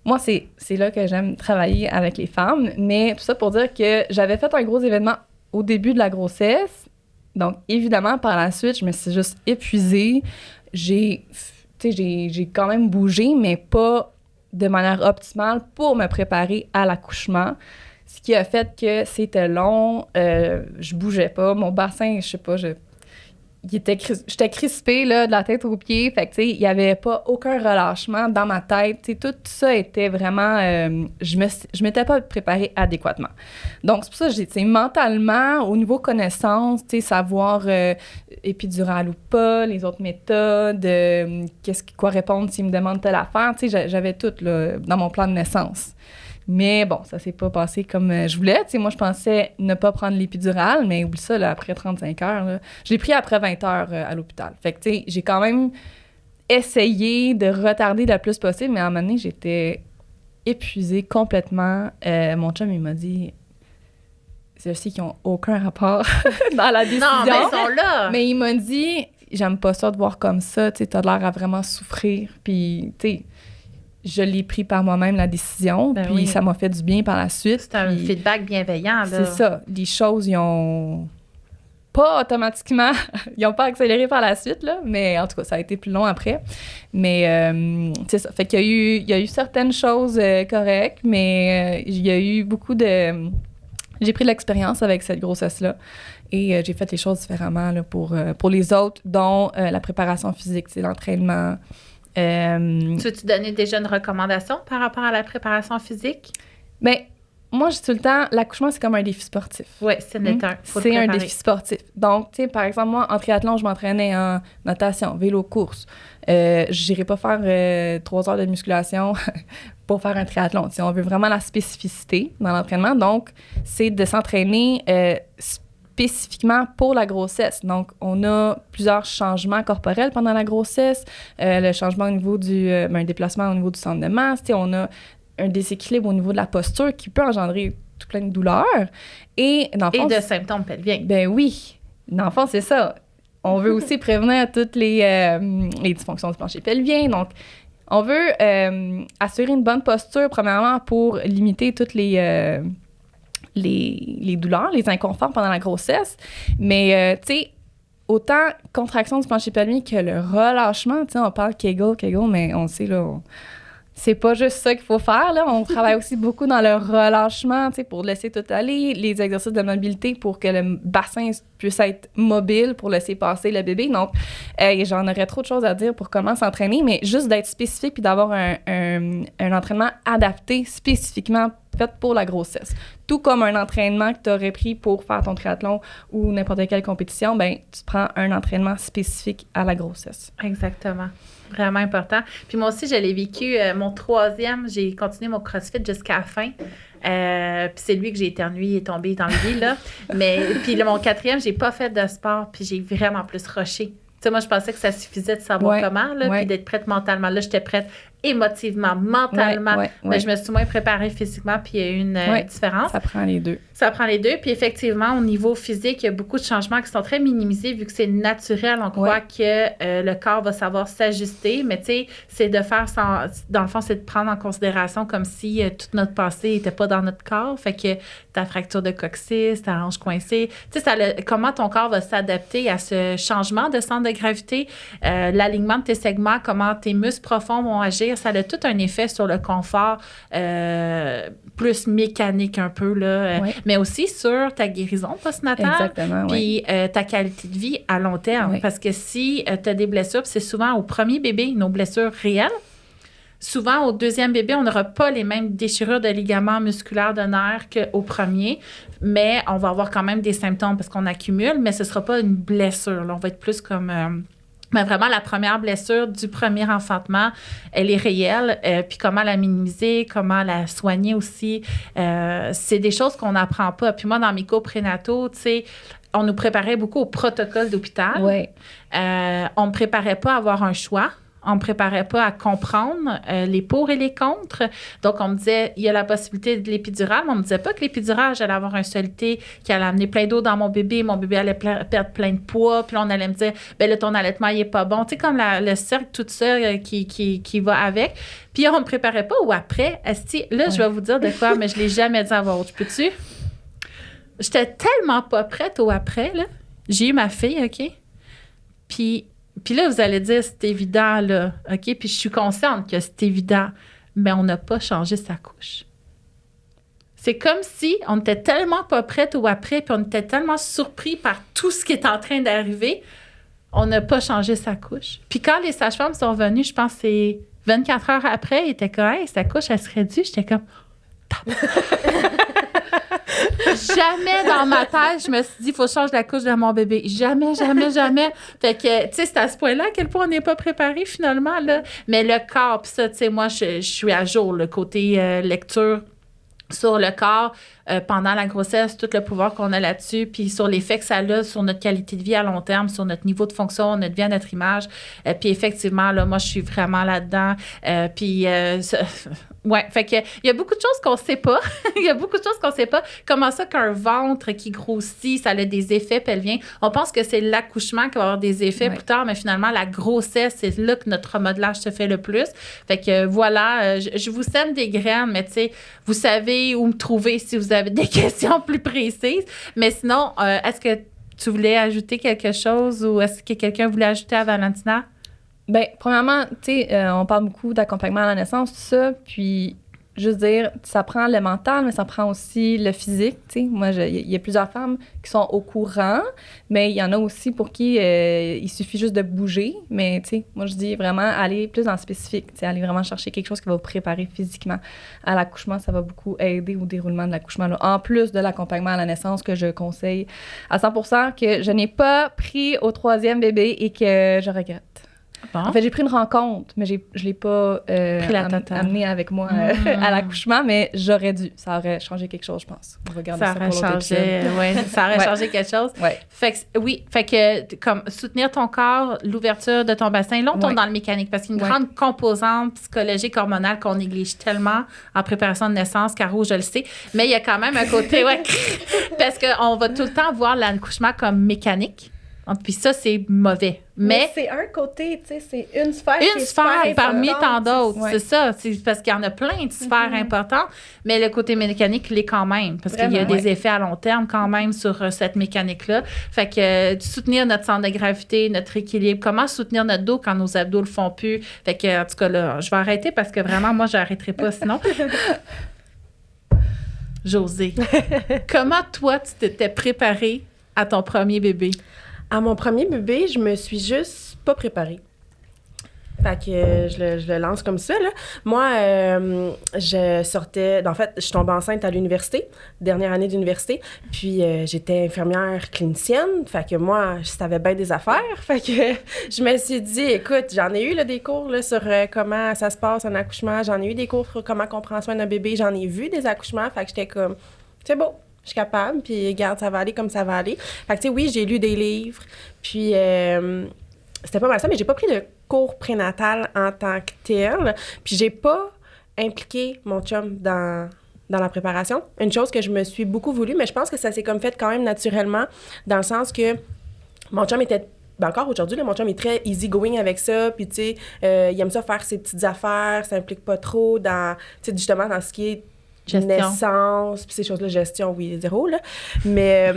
Speaker 5: moi, c'est là que j'aime travailler avec les femmes. Mais tout ça pour dire que j'avais fait un gros événement au début de la grossesse. Donc, évidemment, par la suite, je me suis juste épuisée. J'ai quand même bougé, mais pas de manière optimale pour me préparer à l'accouchement. Ce qui a fait que c'était long, je bougeais pas. Mon bassin, je sais pas, j'étais crispée là, de la tête aux pieds. Fait que, tu sais, il n'y avait pas aucun relâchement dans ma tête. Tu sais, tout ça était vraiment... je m'étais pas préparée adéquatement. Donc, c'est pour ça que j'ai, tu sais, mentalement, au niveau connaissance, tu sais, savoir épidural ou pas, les autres méthodes, quoi répondre s'ils me demandent telle affaire, tu sais, j'avais tout là, dans mon plan de naissance. Mais bon, ça s'est pas passé comme je voulais. Tu sais, moi, je pensais ne pas prendre l'épidurale, mais oublie ça, là, après 35 heures. Là, je l'ai pris après 20 heures à l'hôpital. Fait que, tu sais, j'ai quand même essayé de retarder le plus possible, mais à un moment donné, j'étais épuisée complètement. Mon chum, il m'a dit... Je sais qu'ils n'ont aucun rapport dans la décision.
Speaker 1: Non, mais ils sont là!
Speaker 5: Mais il m'a dit, j'aime pas ça de voir comme ça. Tu sais, t'as l'air à vraiment souffrir. Puis, tu sais... Je l'ai pris par moi-même, la décision, puis ça m'a fait du bien par la suite.
Speaker 1: C'est un feedback bienveillant, là.
Speaker 5: C'est ça. Les choses, ils ont pas automatiquement... ils ont pas accéléré par la suite, là, mais en tout cas, ça a été plus long après. Mais c'est ça. Fait qu'il y a eu certaines choses correctes, mais il y a eu beaucoup de... J'ai pris de l'expérience avec cette grossesse-là et j'ai fait les choses différemment là, pour les autres, dont la préparation physique, l'entraînement...
Speaker 1: Tu veux-tu donner déjà une recommandation par rapport à la préparation physique?
Speaker 5: Bien, moi, je dis tout le temps, l'accouchement, c'est comme un défi sportif.
Speaker 1: Oui, c'est
Speaker 5: c'est un défi sportif. Donc, tu sais, par exemple, moi, en triathlon, je m'entraînais en natation, vélo, course. Je n'irai pas faire 3 heures de musculation pour faire un triathlon. Tu sais, on veut vraiment la spécificité dans l'entraînement. Donc, c'est de s'entraîner spécifiquement pour la grossesse. Donc, on a plusieurs changements corporels pendant la grossesse, le changement au niveau un déplacement au niveau du centre de masse, on a un déséquilibre au niveau de la posture qui peut engendrer tout plein de douleurs. Et
Speaker 1: de symptômes pelviens.
Speaker 5: Ben oui. Dans le fond, c'est ça. On veut aussi prévenir toutes les dysfonctions du plancher pelvien. Donc, on veut assurer une bonne posture, premièrement, pour limiter toutes les douleurs, les inconforts pendant la grossesse. Mais, tu sais, autant contraction du plancher pelvien que le relâchement, tu sais, on parle Kegel, mais on sait, là, c'est pas juste ça qu'il faut faire, là. On travaille aussi beaucoup dans le relâchement, tu sais, pour laisser tout aller, les exercices de mobilité pour que le bassin puisse être mobile pour laisser passer le bébé. Donc, j'en aurais trop de choses à dire pour comment s'entraîner, mais juste d'être spécifique puis d'avoir un entraînement adapté spécifiquement fait pour la grossesse. Tout comme un entraînement que tu aurais pris pour faire ton triathlon ou n'importe quelle compétition, ben tu prends un entraînement spécifique à la grossesse.
Speaker 1: Exactement. Vraiment important. Puis moi aussi, je l'ai vécu. Mon 3e, j'ai continué mon CrossFit jusqu'à la fin. Puis c'est lui que j'ai éternué et tombé dans le lit, là. Mais puis mon 4e, j'ai pas fait de sport, puis j'ai vraiment plus rushé. Tu sais, moi, je pensais que ça suffisait de savoir comment, là, puis d'être prête mentalement. Là, j'étais prête émotivement, mentalement. Mais je me suis moins préparée physiquement, puis il y a eu une différence.
Speaker 5: Ça prend les deux.
Speaker 1: Ça prend les deux. Puis effectivement, au niveau physique, il y a beaucoup de changements qui sont très minimisés vu que c'est naturel. On croit que le corps va savoir s'ajuster. Mais tu sais, c'est de faire dans le fond, c'est de prendre en considération comme si toute notre passé n'était pas dans notre corps. Fait que ta fracture de coccyx, ta hanche coincée. Tu sais, comment ton corps va s'adapter à ce changement de centre de gravité, l'alignement de tes segments, comment tes muscles profonds vont agir. Ça a tout un effet sur le confort plus mécanique un peu, là, mais aussi sur ta guérison postnatale.
Speaker 5: Exactement,
Speaker 1: puis ta qualité de vie à long terme. Parce que si tu as des blessures, c'est souvent au premier bébé, nos blessures réelles. Souvent, au 2e bébé, on n'aura pas les mêmes déchirures de ligaments musculaires de nerfs qu'au premier, mais on va avoir quand même des symptômes parce qu'on accumule, mais ce ne sera pas une blessure. Là. On va être plus comme... Mais vraiment, la première blessure du premier enfantement, elle est réelle. Puis comment la minimiser, comment la soigner aussi, c'est des choses qu'on n'apprend pas. Puis moi, dans mes cours prénataux, tu sais, on nous préparait beaucoup au protocole d'hôpital.
Speaker 5: Oui.
Speaker 1: On ne me préparait pas à avoir un choix. On ne me préparait pas à comprendre les pour et les contre. Donc, on me disait, il y a la possibilité de l'épidurale, mais on ne me disait pas que l'épidurale, j'allais avoir un soluté qui allait amener plein d'eau dans mon bébé allait perdre plein de poids, puis là, on allait me dire, ben là, ton allaitement, il n'est pas bon. Tu sais, comme le cercle, tout ça qui va avec. Puis, on ne me préparait pas au après. Là, je vais vous dire de quoi, mais je ne l'ai jamais dit à voix haute. Peux-tu? J'étais tellement pas prête au après, là. J'ai eu ma fille, OK? Puis là, vous allez dire, c'est évident, là, OK? Puis je suis consciente que c'est évident, mais on n'a pas changé sa couche. C'est comme si on n'était tellement pas prête au après, puis on était tellement surpris par tout ce qui est en train d'arriver on n'a pas changé sa couche. Puis quand les sages-femmes sont venues, je pense que c'est 24 heures après, ils étaient comme, hey, sa couche, elle serait due. J'étais comme, jamais dans ma tête, je me suis dit, il faut changer la couche de mon bébé. Jamais, jamais, jamais. Fait que, tu sais, c'est à ce point-là à quel point on n'est pas préparé finalement, là. Mais le corps, puis ça, tu sais, moi, je suis à jour, le côté lecture sur le corps pendant la grossesse, tout le pouvoir qu'on a là-dessus, puis sur l'effet que ça a sur notre qualité de vie à long terme, sur notre niveau de fonction, notre vie à notre image. Puis effectivement, là, moi, je suis vraiment là-dedans. Ouais, fait que il y a beaucoup de choses qu'on sait pas. Il y a beaucoup de choses qu'on sait pas. Comment ça qu'un ventre qui grossit, ça a des effets pelviens. On pense que c'est l'accouchement qui va avoir des effets plus tard, mais finalement, la grossesse, c'est là que notre remodelage se fait le plus. Fait que voilà, je vous sème des graines, mais tu sais, vous savez où me trouver si vous avez des questions plus précises. Mais sinon, est-ce que tu voulais ajouter quelque chose ou est-ce que quelqu'un voulait ajouter à Valentina?
Speaker 5: Bien, premièrement, tu sais, on parle beaucoup d'accompagnement à la naissance, tout ça, puis juste dire, ça prend le mental, mais ça prend aussi le physique, tu sais. Moi, il y a plusieurs femmes qui sont au courant, mais il y en a aussi pour qui il suffit juste de bouger, mais tu sais, moi, je dis vraiment aller plus dans le spécifique, tu sais, aller vraiment chercher quelque chose qui va vous préparer physiquement à l'accouchement, ça va beaucoup aider au déroulement de l'accouchement, là. En plus de l'accompagnement à la naissance que je conseille à 100%, que je n'ai pas pris au 3e bébé et que je regrette. Bon. En fait, j'ai pris une rencontre, mais je ne l'ai pas amené avec moi à l'accouchement, mais j'aurais dû. Ça aurait changé quelque chose, je pense. On va garder ça pour l'autre épisode.
Speaker 1: Ça aurait changé quelque chose.
Speaker 5: Ouais.
Speaker 1: Fait que comme soutenir ton corps, l'ouverture de ton bassin, là, on tombe dans le mécanique parce qu'il y a une grande composante psychologique, hormonale qu'on néglige tellement en préparation de naissance. Caro, je le sais. Mais il y a quand même un côté, parce qu'on va tout le temps voir l'accouchement comme mécanique. Puis ça, c'est mauvais. Mais
Speaker 2: c'est un côté, tu sais, c'est une sphère.
Speaker 1: Une sphère parmi tant d'autres, c'est ça. C'est parce qu'il y en a plein de sphères importantes, mais le côté mécanique l'est quand même, parce qu'il y a des effets à long terme quand même sur cette mécanique-là. Fait que soutenir notre centre de gravité, notre équilibre, comment soutenir notre dos quand nos abdos le font plus. Fait que, en tout cas, là, je vais arrêter parce que vraiment, moi, j'arrêterai pas sinon. Josée, comment toi, tu t'étais préparée à ton premier bébé?
Speaker 3: À mon premier bébé, je me suis juste pas préparée. Fait que je le lance comme ça, là. Moi, je sortais... En fait, je suis tombée enceinte à l'université, dernière année d'université. Puis, j'étais infirmière clinicienne. Fait que moi, je savais bien des affaires. Fait que je me suis dit, écoute, j'en ai eu là, des cours là, sur comment ça se passe un accouchement. J'en ai eu des cours sur comment on prend soin d'un bébé. J'en ai vu des accouchements. Fait que j'étais comme, c'est beau. Je suis capable, puis regarde, ça va aller comme ça va aller. Fait que, tu sais, oui, j'ai lu des livres, puis c'était pas mal ça, mais j'ai pas pris de cours prénatal en tant que tel, puis j'ai pas impliqué mon chum dans la préparation. Une chose que je me suis beaucoup voulu, mais je pense que ça s'est comme fait quand même naturellement, dans le sens que mon chum était... Ben encore aujourd'hui, là, mon chum est très easy-going avec ça, puis tu sais, il aime ça faire ses petites affaires, ça implique pas trop dans, tu sais, justement, dans ce qui est gestion. Naissance, puis ces choses-là, gestion, oui, zéro, là. Mais,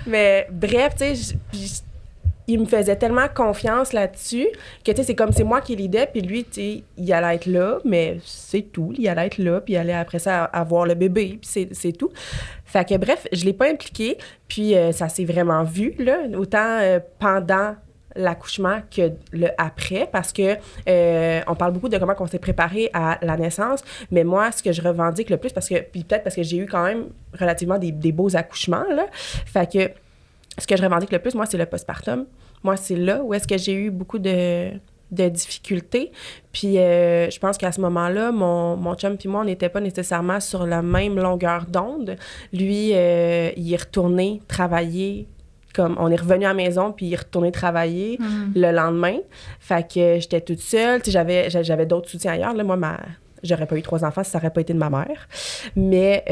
Speaker 3: mais bref, tu sais, il me faisait tellement confiance là-dessus que, tu sais, c'est comme c'est moi qui l'idée, puis lui, tu sais, il allait être là, mais c'est tout. Il allait être là, puis il allait après ça avoir le bébé, puis c'est tout. Fait que bref, je l'ai pas impliqué, puis ça s'est vraiment vu, là, autant pendant l'accouchement que le après, parce que on parle beaucoup de comment on s'est préparé à la naissance, mais moi, ce que je revendique le plus, puis peut-être parce que j'ai eu quand même relativement des beaux accouchements, là, fait que ce que je revendique le plus, moi, c'est le postpartum. Moi, c'est là où est-ce que j'ai eu beaucoup de difficultés. Puis je pense qu'à ce moment-là, mon chum puis moi, on n'était pas nécessairement sur la même longueur d'onde. Lui, il est retourné travailler. Comme on est revenu à la maison, puis il est retourné travailler le lendemain. Fait que j'étais toute seule. Tu sais, j'avais d'autres soutiens ailleurs. Là, moi, j'aurais pas eu 3 enfants si ça n'aurait pas été de ma mère. Mais,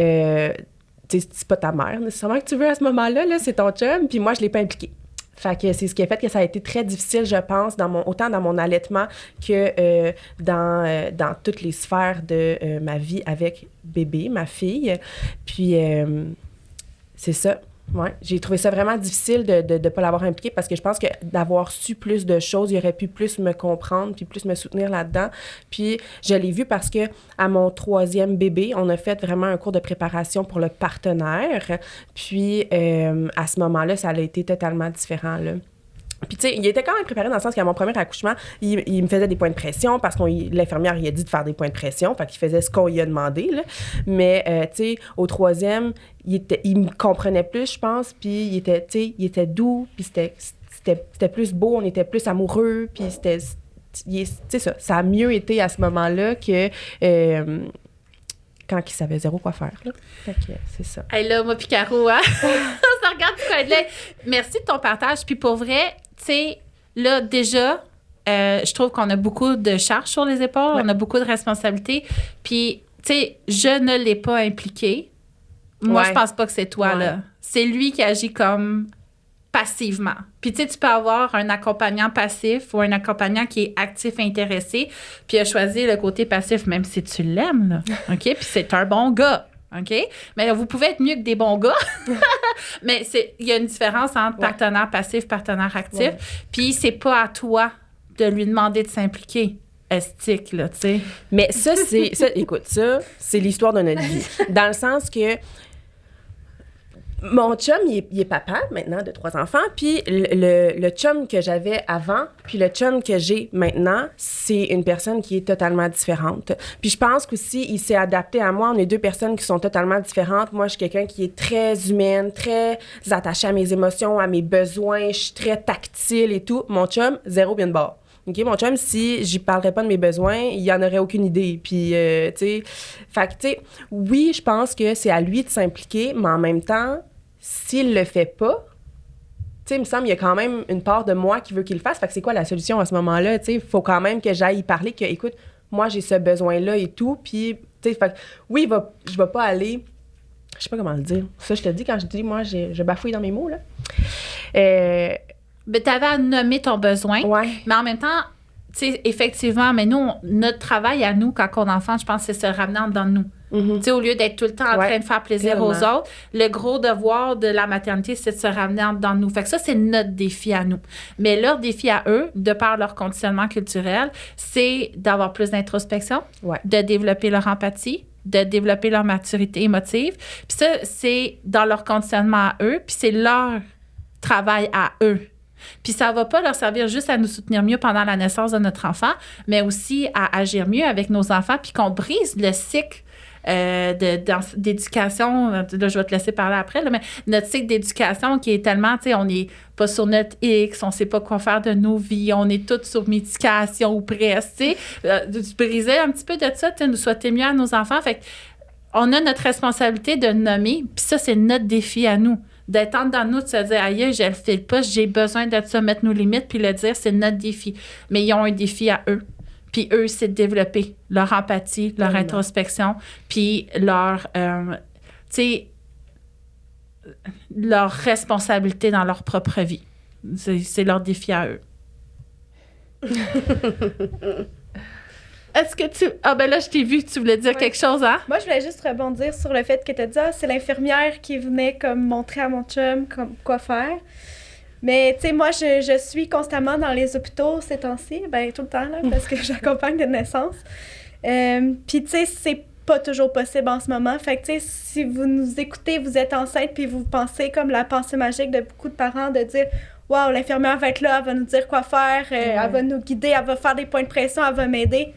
Speaker 3: tu sais, c'est pas ta mère nécessairement que tu veux à ce moment-là. Là, c'est ton chum. Puis moi, je l'ai pas impliqué. Fait que c'est ce qui a fait que ça a été très difficile, je pense, autant dans mon allaitement que dans toutes les sphères de ma vie avec bébé, ma fille. Puis, c'est ça. Ouais, j'ai trouvé ça vraiment difficile de ne pas l'avoir impliqué parce que je pense que d'avoir su plus de choses, il aurait pu plus me comprendre puis plus me soutenir là-dedans. Puis je l'ai vu parce que à mon 3e bébé, on a fait vraiment un cours de préparation pour le partenaire. Puis à ce moment-là, ça a été totalement différent, là. Puis, tu sais, il était quand même préparé dans le sens qu'à mon premier accouchement, il me faisait des points de pression parce que l'infirmière, il a dit de faire des points de pression. Fait qu'il faisait ce qu'on lui a demandé, là. Mais, tu sais, au troisième, il me comprenait plus, je pense. Puis, il était doux. Puis, c'était plus beau. On était plus amoureux. Puis, tu sais, ça a mieux été à ce moment-là que... quand il savait zéro quoi faire. Là. Fait que c'est ça.
Speaker 1: Hey là, moi puis Caro, hein? On se regarde du coin de l'œil. Merci de ton partage. Puis pour vrai, tu sais, là, déjà, je trouve qu'on a beaucoup de charges sur les épaules, on a beaucoup de responsabilités. Puis, tu sais, je ne l'ai pas impliqué. Moi, je pense pas que c'est toi, là. C'est lui qui agit comme passivement. Puis, tu sais, tu peux avoir un accompagnant passif ou un accompagnant qui est actif et intéressé, puis il a choisi le côté passif, même si tu l'aimes, là. OK? Puis c'est un bon gars. OK? Mais vous pouvez être mieux que des bons gars. Mais il y a une différence entre partenaire passif, partenaire actif. Ouais. Puis c'est pas à toi de lui demander de s'impliquer. Estique, là, tu sais.
Speaker 3: Mais ça, écoute, c'est l'histoire de notre vie. Dans le sens que mon chum, il est papa maintenant de 3 enfants, puis le chum que j'avais avant, puis le chum que j'ai maintenant, c'est une personne qui est totalement différente. Puis je pense qu'aussi, il s'est adapté à moi. On est 2 personnes qui sont totalement différentes. Moi, je suis quelqu'un qui est très humaine, très attachée à mes émotions, à mes besoins. Je suis très tactile et tout. Mon chum, zéro bien de bord. OK, mon chum, si j'y parlerais pas de mes besoins, il en aurait aucune idée. Puis, tu sais, fait que, tu sais, oui, je pense que c'est à lui de s'impliquer, mais en même temps, s'il le fait pas, tu sais, il me semble qu'il y a quand même une part de moi qui veut qu'il le fasse. Fait que c'est quoi la solution à ce moment-là? Tu sais, il faut quand même que j'aille y parler, que, écoute, moi, j'ai ce besoin-là et tout. Puis, tu sais, fait que, oui, je vais pas aller... Je sais pas comment le dire. Ça, je te dis, quand je dis, moi, je bafouille dans mes mots, là.
Speaker 1: Mais tu avais à nommer ton besoin.
Speaker 3: Ouais.
Speaker 1: Mais en même temps, tu sais, effectivement, mais nous, notre travail à nous, quand on est enfant, je pense que c'est se ramener en dedans de nous. Mm-hmm. Tu sais, au lieu d'être tout le temps en train de faire plaisir aux autres, le gros devoir de la maternité, c'est de se ramener en dedans de nous. Fait que ça, c'est notre défi à nous. Mais leur défi à eux, de par leur conditionnement culturel, c'est d'avoir plus d'introspection, de développer leur empathie, de développer leur maturité émotive. Puis ça, c'est dans leur conditionnement à eux, puis c'est leur travail à eux. Puis ça va pas leur servir juste à nous soutenir mieux pendant la naissance de notre enfant, mais aussi à agir mieux avec nos enfants, puis qu'on brise le cycle d'éducation. Là, je vais te laisser parler après, là, mais notre cycle d'éducation qui est tellement, tu sais, on n'est pas sur notre X, on sait pas quoi faire de nos vies, on est tous sur médication ou presque, tu sais. Tu brisais un petit peu de ça, tu nous souhaiter mieux à nos enfants. Fait qu'on a notre responsabilité de nommer, puis ça, c'est notre défi à nous. D'être en dedans de nous, de se dire, aïe, je le file pas, j'ai besoin de ça, mettre nos limites, puis le dire, c'est notre défi. Mais ils ont un défi à eux. Puis eux, c'est de développer leur empathie, leur introspection, puis leur, tu sais, leur responsabilité dans leur propre vie. C'est leur défi à eux. Est-ce que tu... Ah ben là, je t'ai vu, tu voulais dire quelque chose, hein?
Speaker 2: Moi, je voulais juste rebondir sur le fait que tu as dit, c'est l'infirmière qui venait comme montrer à mon chum comme quoi faire. Mais, tu sais, moi, je suis constamment dans les hôpitaux ces temps-ci, ben tout le temps, là, parce que j'accompagne de naissance. Puis, tu sais, c'est pas toujours possible en ce moment. Fait que, tu sais, si vous nous écoutez, vous êtes enceinte, puis vous pensez comme la pensée magique de beaucoup de parents de dire « Wow, l'infirmière va être là, elle va nous dire quoi faire, elle va nous guider, elle va faire des points de pression, elle va m'aider. »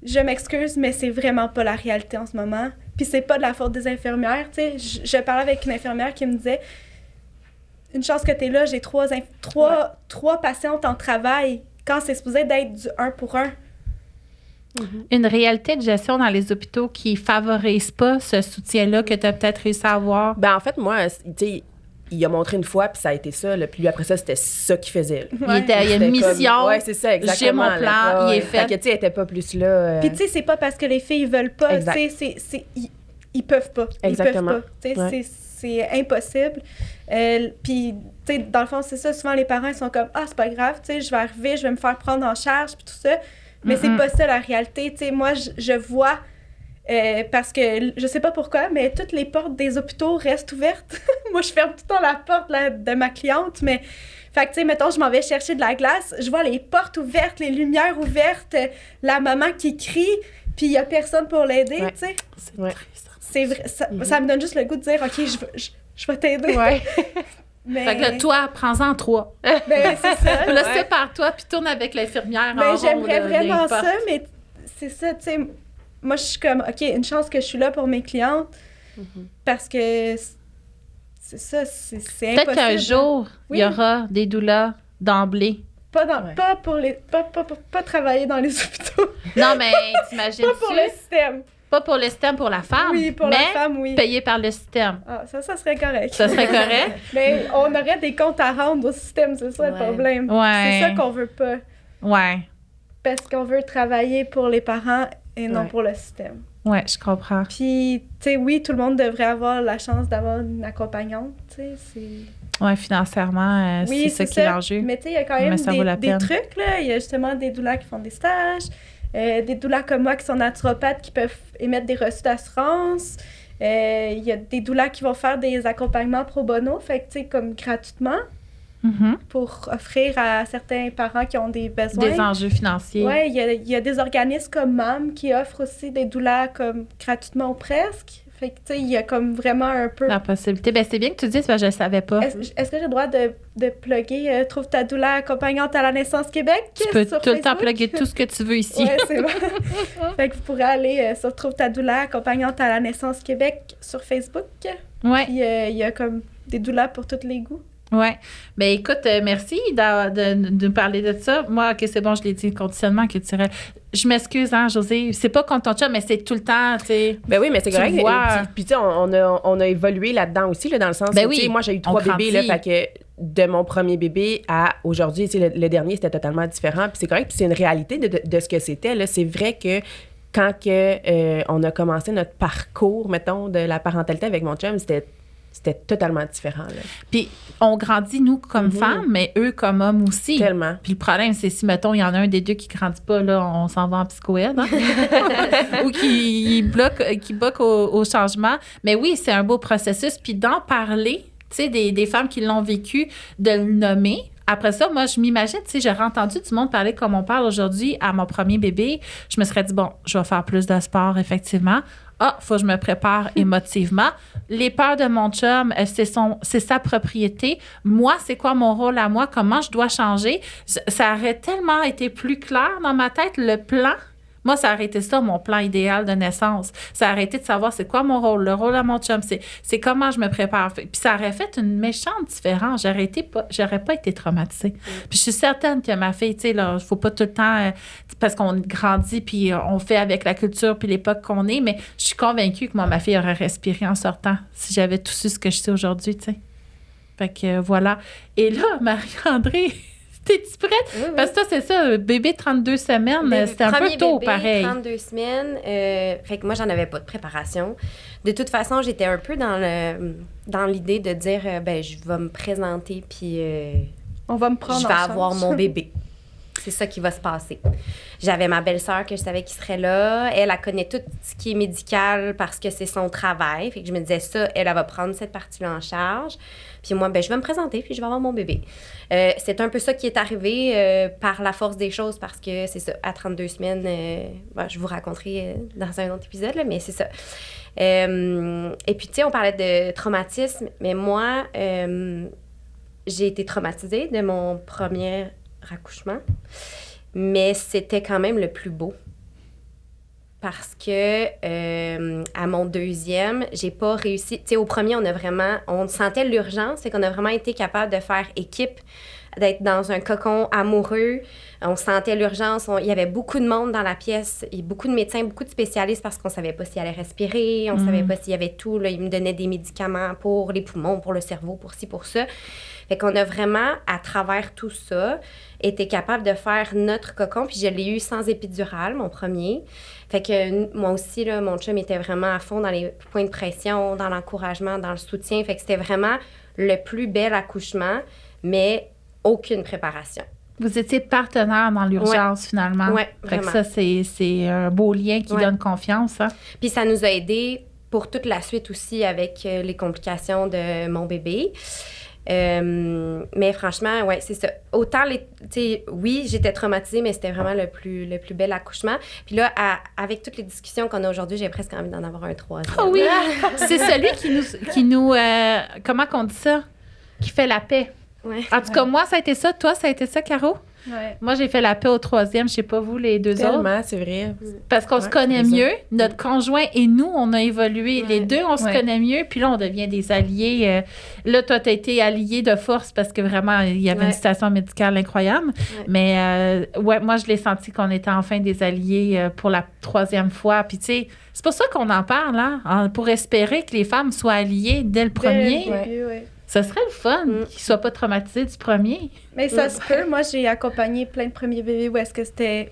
Speaker 2: Je m'excuse, mais c'est vraiment pas la réalité en ce moment. Puis c'est pas de la faute des infirmières, tu sais. Je parlais avec une infirmière qui me disait « Une chance que t'es là, j'ai trois patientes en travail quand c'est supposé d'être du 1 pour 1. »
Speaker 1: Une réalité de gestion dans les hôpitaux qui favorise pas ce soutien-là que tu as peut-être réussi à avoir?
Speaker 3: Ben en fait, moi, tu sais, il a montré une fois, puis ça a été ça. Là, puis lui, après ça, c'était ça qu'il faisait.
Speaker 1: Il y a une mission.
Speaker 3: Oui, c'est ça, exactement.
Speaker 1: J'ai mon plan, il est fait.
Speaker 3: Fait que, tu sais, elle était pas plus là.
Speaker 2: Puis, tu sais, c'est pas parce que les filles veulent pas. Tu sais, ils peuvent pas.
Speaker 3: Exactement.
Speaker 2: Ils peuvent pas. Tu sais, c'est impossible. Puis, tu sais, dans le fond, c'est ça. Souvent, les parents, ils sont comme, ah, c'est pas grave, tu sais, je vais arriver, je vais me faire prendre en charge, puis tout ça. Mais c'est pas ça la réalité. Tu sais, moi, je vois. Parce que, je sais pas pourquoi, mais toutes les portes des hôpitaux restent ouvertes. Moi, je ferme tout le temps la porte de ma cliente, mais... Fait que, tu sais, mettons, je m'en vais chercher de la glace, je vois les portes ouvertes, les lumières ouvertes, la maman qui crie, puis il y a personne pour l'aider, tu sais.
Speaker 3: Ouais.
Speaker 2: C'est vrai, ça me donne juste le goût de dire, OK, je vais t'aider.
Speaker 3: Ouais.
Speaker 2: Mais...
Speaker 1: Fait que là, toi, prends-en 3.
Speaker 2: Ben, c'est ça.
Speaker 1: Là, sépare-toi, puis tourne avec l'infirmière en
Speaker 2: Ben,
Speaker 1: rond.
Speaker 2: j'aimerais
Speaker 1: là,
Speaker 2: vraiment
Speaker 1: n'importe.
Speaker 2: ça, mais c'est ça, tu sais. Moi, je suis comme, OK, une chance que je suis là pour mes clientes, parce que c'est ça, c'est impossible.
Speaker 1: Peut-être qu'un jour,
Speaker 2: Oui.
Speaker 1: il y aura des doulas d'emblée.
Speaker 2: Pas travailler dans les hôpitaux.
Speaker 1: Non, mais t'imagines
Speaker 2: Pas pour le système.
Speaker 1: Pas pour le système, pour la femme,
Speaker 2: Oui, pour
Speaker 1: mais
Speaker 2: la femme, oui.
Speaker 1: payé par le système.
Speaker 2: Ah, ça serait correct.
Speaker 1: Ça serait correct?
Speaker 2: Mais on aurait des comptes à rendre au système, c'est ça le problème.
Speaker 1: Ouais.
Speaker 2: C'est ça qu'on veut pas.
Speaker 1: Ouais.
Speaker 2: Parce qu'on veut travailler pour les parents et non
Speaker 3: Ouais.
Speaker 2: pour le système.
Speaker 1: Ouais, je comprends.
Speaker 2: Puis, tu sais, oui, tout le monde devrait avoir la chance d'avoir une accompagnante, tu sais, c'est...
Speaker 1: Ouais, financièrement,
Speaker 2: Oui,
Speaker 1: c'est ça qui est l'enjeu.
Speaker 2: Mais tu sais, il y a quand même
Speaker 1: Mais ça vaut la
Speaker 2: des
Speaker 1: peine.
Speaker 2: trucs, là. Il y a justement des doulas qui font des stages, des doulas comme moi qui sont naturopathes qui peuvent émettre des reçus d'assurance. Il y a des doulas qui vont faire des accompagnements pro bono, fait que, tu sais, comme gratuitement,
Speaker 1: Mhm.
Speaker 2: pour offrir à certains parents qui ont des besoins.
Speaker 1: Des enjeux financiers.
Speaker 2: Oui, il y a des organismes comme MAM qui offrent aussi des doulas comme gratuitement ou presque. Fait que, tu sais, il y a comme vraiment un peu...
Speaker 1: La possibilité. Ben, c'est bien que tu dises, parce que je ne savais pas.
Speaker 2: Est-ce que j'ai le droit de plugger Trouve ta doula accompagnante à la naissance Québec
Speaker 1: Tu peux
Speaker 2: sur
Speaker 1: tout le temps
Speaker 2: Facebook?
Speaker 1: plugger tout ce que tu veux ici.
Speaker 2: Ouais, c'est bon. Fait que vous pourrez aller sur Trouve ta doula accompagnante à la naissance Québec sur Facebook.
Speaker 1: Ouais.
Speaker 2: Puis il y a comme des doulas pour tous les goûts.
Speaker 1: Ouais. Ben écoute, merci de nous parler de ça. Moi, OK, c'est bon, je l'ai dit, conditionnement culturel. Je m'excuse, hein, Josée. C'est pas contre ton chum, mais c'est tout le temps, tu sais.
Speaker 3: Ben oui, mais c'est
Speaker 1: Tu
Speaker 3: correct.
Speaker 1: vois.
Speaker 3: Puis tu sais, on a évolué là-dedans aussi, là, dans le sens
Speaker 1: Ben
Speaker 3: où, tu sais,
Speaker 1: oui,
Speaker 3: moi, j'ai eu
Speaker 1: on
Speaker 3: 3 bébés, là,
Speaker 1: grandit.
Speaker 3: fait que de mon premier bébé à aujourd'hui, tu sais, le dernier, c'était totalement différent. Puis c'est correct, puis c'est une réalité de ce que c'était, là. C'est vrai que quand on a commencé notre parcours, mettons, de la parentalité avec mon chum, c'était totalement différent, là.
Speaker 1: Puis on grandit, nous, comme femmes, mais eux, comme hommes aussi.
Speaker 3: Tellement.
Speaker 1: Puis le problème, c'est si, mettons, il y en a un des deux qui grandit pas, là, on s'en va en psychoède, hein? Ou qui bloque au changement. Mais oui, c'est un beau processus. Puis d'en parler, tu sais, des femmes qui l'ont vécu, de le nommer. Après ça, moi, je m'imagine, tu sais, j'aurais entendu du monde parler comme on parle aujourd'hui à mon premier bébé. Je me serais dit, bon, je vais faire plus de sport, effectivement. Ah, faut que je me prépare émotivement. Les peurs de mon chum, c'est sa propriété. Moi, c'est quoi mon rôle à moi? Comment je dois changer? Ça aurait tellement été plus clair dans ma tête, le plan. Moi, ça aurait été ça, mon plan idéal de naissance. Ça aurait été de savoir c'est quoi mon rôle, le rôle à mon chum, c'est comment je me prépare. Puis ça aurait fait une méchante différence. J'aurais pas été traumatisée. Puis je suis certaine que ma fille, tu sais, là, faut pas tout le temps, parce qu'on grandit, puis on fait avec la culture, puis l'époque qu'on est, mais je suis convaincue que moi, ma fille aurait respiré en sortant si j'avais tout su ce que je sais aujourd'hui, tu sais. Fait que voilà. Et là, Marie-André... T'es-tu prête?
Speaker 4: Oui, oui.
Speaker 1: Parce que toi, c'est ça, bébé 32 semaines, c'était un peu
Speaker 4: Premier
Speaker 1: tôt,
Speaker 4: bébé,
Speaker 1: pareil.
Speaker 4: 32 semaines. Fait que moi, j'en avais pas de préparation. De toute façon, j'étais un peu dans l'idée de dire, ben, je vais me présenter, puis
Speaker 2: On va me prendre
Speaker 4: je
Speaker 2: en
Speaker 4: vais
Speaker 2: charge.
Speaker 4: avoir mon bébé. C'est ça qui va se passer. J'avais ma belle-sœur que je savais qui serait là. Elle connaît tout ce qui est médical parce que c'est son travail. Fait que je me disais ça, elle va prendre cette partie-là en charge. Puis moi, ben, je vais me présenter, puis je vais avoir mon bébé. C'est un peu ça qui est arrivé par la force des choses parce que c'est ça, à 32 semaines, ben, je vous raconterai dans un autre épisode, là, mais c'est ça. Et puis, tu sais, on parlait de traumatisme, mais moi, j'ai été traumatisée de mon premier accouchement, mais c'était quand même le plus beau. Parce que à mon deuxième, j'ai pas réussi. Tu sais, au premier, on sentait l'urgence, c'est qu'on a vraiment été capable de faire équipe, d'être dans un cocon amoureux. On sentait l'urgence. Il y avait beaucoup de monde dans la pièce, et beaucoup de médecins, beaucoup de spécialistes parce qu'on savait pas s'il allait respirer, on savait pas s'il y avait tout. Là, ils me donnaient des médicaments pour les poumons, pour le cerveau, pour ci, pour ça. Fait qu'on a vraiment, à travers tout ça, été capable de faire notre cocon. Puis je l'ai eu sans épidural, mon premier. Fait que moi aussi, là, mon chum était vraiment à fond dans les points de pression, dans l'encouragement, dans le soutien. Fait que c'était vraiment le plus bel accouchement, mais aucune préparation.
Speaker 1: Vous étiez partenaire dans l'urgence, finalement.
Speaker 4: Oui,
Speaker 1: Fait que
Speaker 4: vraiment.
Speaker 1: ça, c'est un beau lien qui donne confiance, hein?
Speaker 4: Puis ça nous a aidés pour toute la suite aussi avec les complications de mon bébé. Mais franchement, ouais, c'est ça. Autant, oui, j'étais traumatisée, mais c'était vraiment le plus bel accouchement. Puis là, avec toutes les discussions qu'on a aujourd'hui, j'ai presque envie d'en avoir un troisième.
Speaker 1: Ah oui! C'est celui qui nous comment qu'on dit ça? qui fait la paix.
Speaker 4: Ouais.
Speaker 1: En tout cas, moi, ça a été ça. Toi, ça a été ça, Caro?
Speaker 2: Ouais.
Speaker 1: Moi, j'ai fait la paix au 3e. Je sais pas vous, les 2 autres.
Speaker 3: Tellement, c'est vrai.
Speaker 1: Parce qu'on se connaît
Speaker 3: c'est ça.
Speaker 1: mieux. Notre conjoint et nous, on a évolué.
Speaker 4: Ouais.
Speaker 1: Les deux, on se connaît mieux. Puis là, on devient des alliés. Là, toi, tu as été allié de force parce que vraiment, il y avait une situation médicale incroyable.
Speaker 4: Ouais.
Speaker 1: Mais moi, je l'ai senti qu'on était enfin des alliés pour la 3e fois. Puis tu sais, c'est pour ça qu'on en parle, hein, pour espérer que les femmes soient alliées dès le premier.
Speaker 2: Dès le début, ouais.
Speaker 1: Ça serait le fun qu'ils ne soient pas traumatisés du premier.
Speaker 2: Mais ça se peut. Moi, j'ai accompagné plein de premiers bébés où est-ce que c'était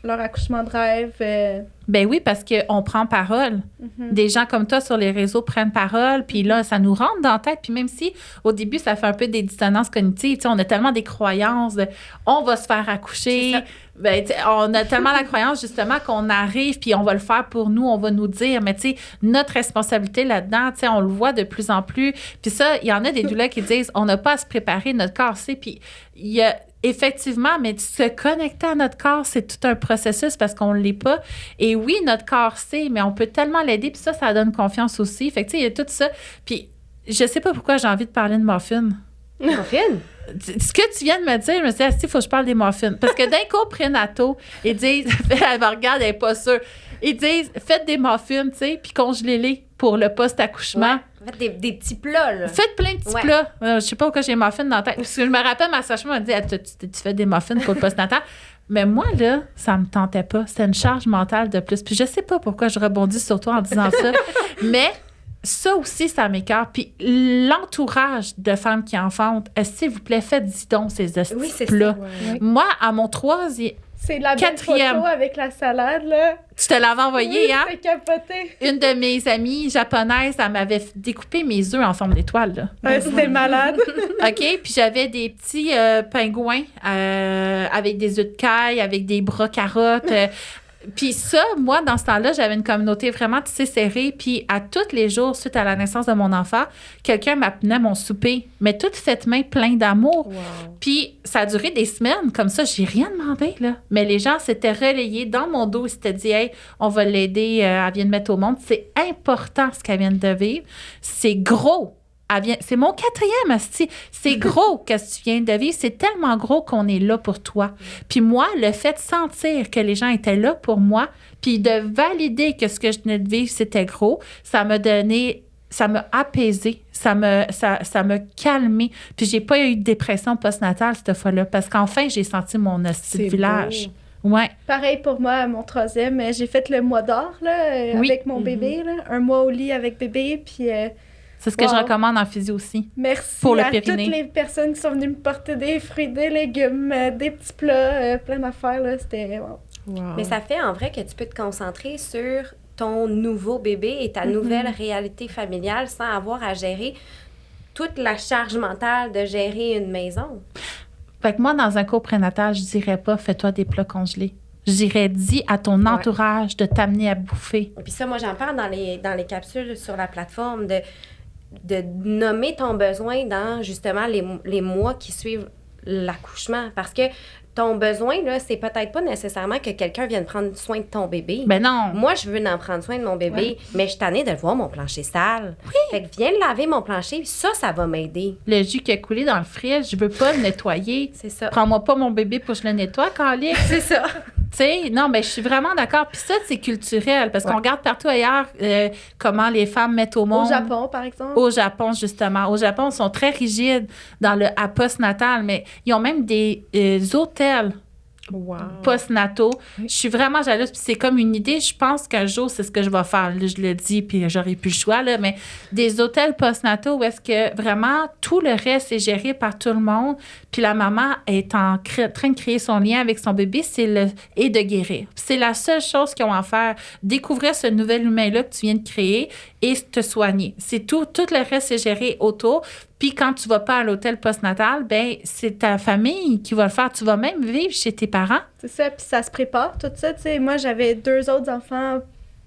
Speaker 2: leur accouchement de rêve.
Speaker 1: Ben oui, parce qu'on prend parole. Des gens comme toi sur les réseaux prennent parole, puis là, ça nous rentre dans la tête. Puis même si, au début, ça fait un peu des dissonances cognitives, tu sais, on a tellement des croyances de « on va se faire accoucher ». Ben, on a tellement la croyance, justement, qu'on arrive, puis on va le faire pour nous, on va nous dire. Mais tu sais, notre responsabilité là-dedans, tu sais, on le voit de plus en plus. Puis ça, il y en a des doulas qui disent « on n'a pas à se préparer, notre corps sait ». Puis il y a effectivement, mais se connecter à notre corps, c'est tout un processus parce qu'on ne l'est pas. Et oui, notre corps sait, mais on peut tellement l'aider. Puis ça donne confiance aussi. Fait que, tu sais, il y a tout ça. Puis, je sais pas pourquoi j'ai envie de parler de muffins.
Speaker 4: Muffins?
Speaker 1: Ce que tu viens de me dire, je me suis dit, il faut que je parle des muffins. Parce que d'un coup, prénato, ils disent, elle me regarde, elle n'est pas sûre. Ils disent, faites des muffins, tu sais, puis congelez-les pour le post-accouchement.
Speaker 4: Ouais. Faites des petits plats, là.
Speaker 1: Faites plein de petits plats. Je sais pas pourquoi j'ai muffins dans la tête. Parce que je me rappelle, ma sage-femme m'a dit, tu fais des muffins pour le post-natal. Mais moi, là, ça me tentait pas. C'était une charge mentale de plus. Puis je sais pas pourquoi je rebondis sur toi en disant ça. Mais ça aussi, ça m'écœure. Puis l'entourage de femmes qui enfantent, s'il vous plaît, faites-y donc ces plats.
Speaker 3: Ouais.
Speaker 1: Moi, à mon 3e...
Speaker 2: C'est la belle photo avec la salade, là.
Speaker 1: Tu te l'avais envoyé, hein?
Speaker 2: C'est capoté.
Speaker 1: Une de mes amies japonaises, elle m'avait découpé mes œufs en forme d'étoile, là.
Speaker 2: Ouais, c'était malade.
Speaker 1: OK? Puis j'avais des petits pingouins avec des œufs de caille, avec des bras carottes. Puis ça, moi, dans ce temps-là, j'avais une communauté vraiment tissée serrée. Puis à tous les jours, suite à la naissance de mon enfant, quelqu'un m'amenait mon souper, mais toute faite main, plein d'amour.
Speaker 3: Wow.
Speaker 1: Puis ça a duré des semaines. Comme ça, j'ai rien demandé, là. Mais les gens s'étaient relayés dans mon dos. Ils s'étaient dit, hey, on va l'aider, elle vient de mettre au monde. C'est important ce qu'elle vient de vivre. C'est gros. C'est mon 4e, asti. C'est gros qu'est-ce que tu viens de vivre. C'est tellement gros qu'on est là pour toi. Puis moi, le fait de sentir que les gens étaient là pour moi, puis de valider que ce que je venais de vivre, c'était gros, ça m'a apaisé, ça m'a calmé. Puis j'ai pas eu de dépression postnatale cette fois-là, parce qu'enfin, j'ai senti mon asti de village. Ouais.
Speaker 2: Pareil pour moi, à mon 3e, j'ai fait le mois d'or, là, avec mon bébé, là. Un mois au lit avec bébé, puis...
Speaker 1: c'est ce que je recommande en physio aussi.
Speaker 2: Merci
Speaker 1: pour le
Speaker 2: à
Speaker 1: périnée.
Speaker 2: Toutes les personnes qui sont venues me porter des fruits, des légumes, des petits plats, plein d'affaires, là. C'était...
Speaker 3: Wow.
Speaker 4: Mais ça fait en vrai que tu peux te concentrer sur ton nouveau bébé et ta nouvelle réalité familiale sans avoir à gérer toute la charge mentale de gérer une maison.
Speaker 1: Fait que moi, dans un cours prénatal, je dirais pas « fais-toi des plats congelés ». Je dirais, dis à ton entourage de t'amener à bouffer.
Speaker 4: Et puis ça, moi, j'en parle dans les capsules sur la plateforme de nommer ton besoin dans, justement, les mois qui suivent l'accouchement. Parce que ton besoin, là, c'est peut-être pas nécessairement que quelqu'un vienne prendre soin de ton bébé.
Speaker 1: Ben non.
Speaker 4: Moi, je veux en prendre soin de mon bébé, mais je suis tannée de voir mon plancher sale. Oui. Fait que viens laver mon plancher, ça va m'aider.
Speaker 1: Le jus qui a coulé dans le frais, je veux pas le nettoyer.
Speaker 4: C'est ça.
Speaker 1: Prends-moi pas mon bébé pour que je le nettoie, Calique.
Speaker 4: C'est ça.
Speaker 1: Tu sais, non, mais je suis vraiment d'accord. Puis ça, c'est culturel, parce qu'on regarde partout ailleurs comment les femmes mettent au monde.
Speaker 2: Au Japon, par exemple.
Speaker 1: Au Japon, justement. Au Japon, ils sont très rigides dans le postnatal, mais ils ont même des hôtels postnataux. Je suis vraiment jalouse. Puis c'est comme une idée. Je pense qu'un jour, c'est ce que je vais faire. Là, je le dis, puis j'aurai plus le choix, là, mais des hôtels postnataux où est-ce que vraiment tout le reste est géré par tout le monde, puis la maman est en train de créer son lien avec son bébé, et de guérir. C'est la seule chose qu'ils ont à faire. Découvrir ce nouvel humain-là que tu viens de créer et te soigner. C'est tout. Tout le reste est géré autour. Puis quand tu vas pas à l'hôtel postnatal, ben c'est ta famille qui va le faire. Tu vas même vivre chez tes parents.
Speaker 2: C'est ça, puis ça se prépare, tout ça. Tu sais, moi, j'avais 2 autres enfants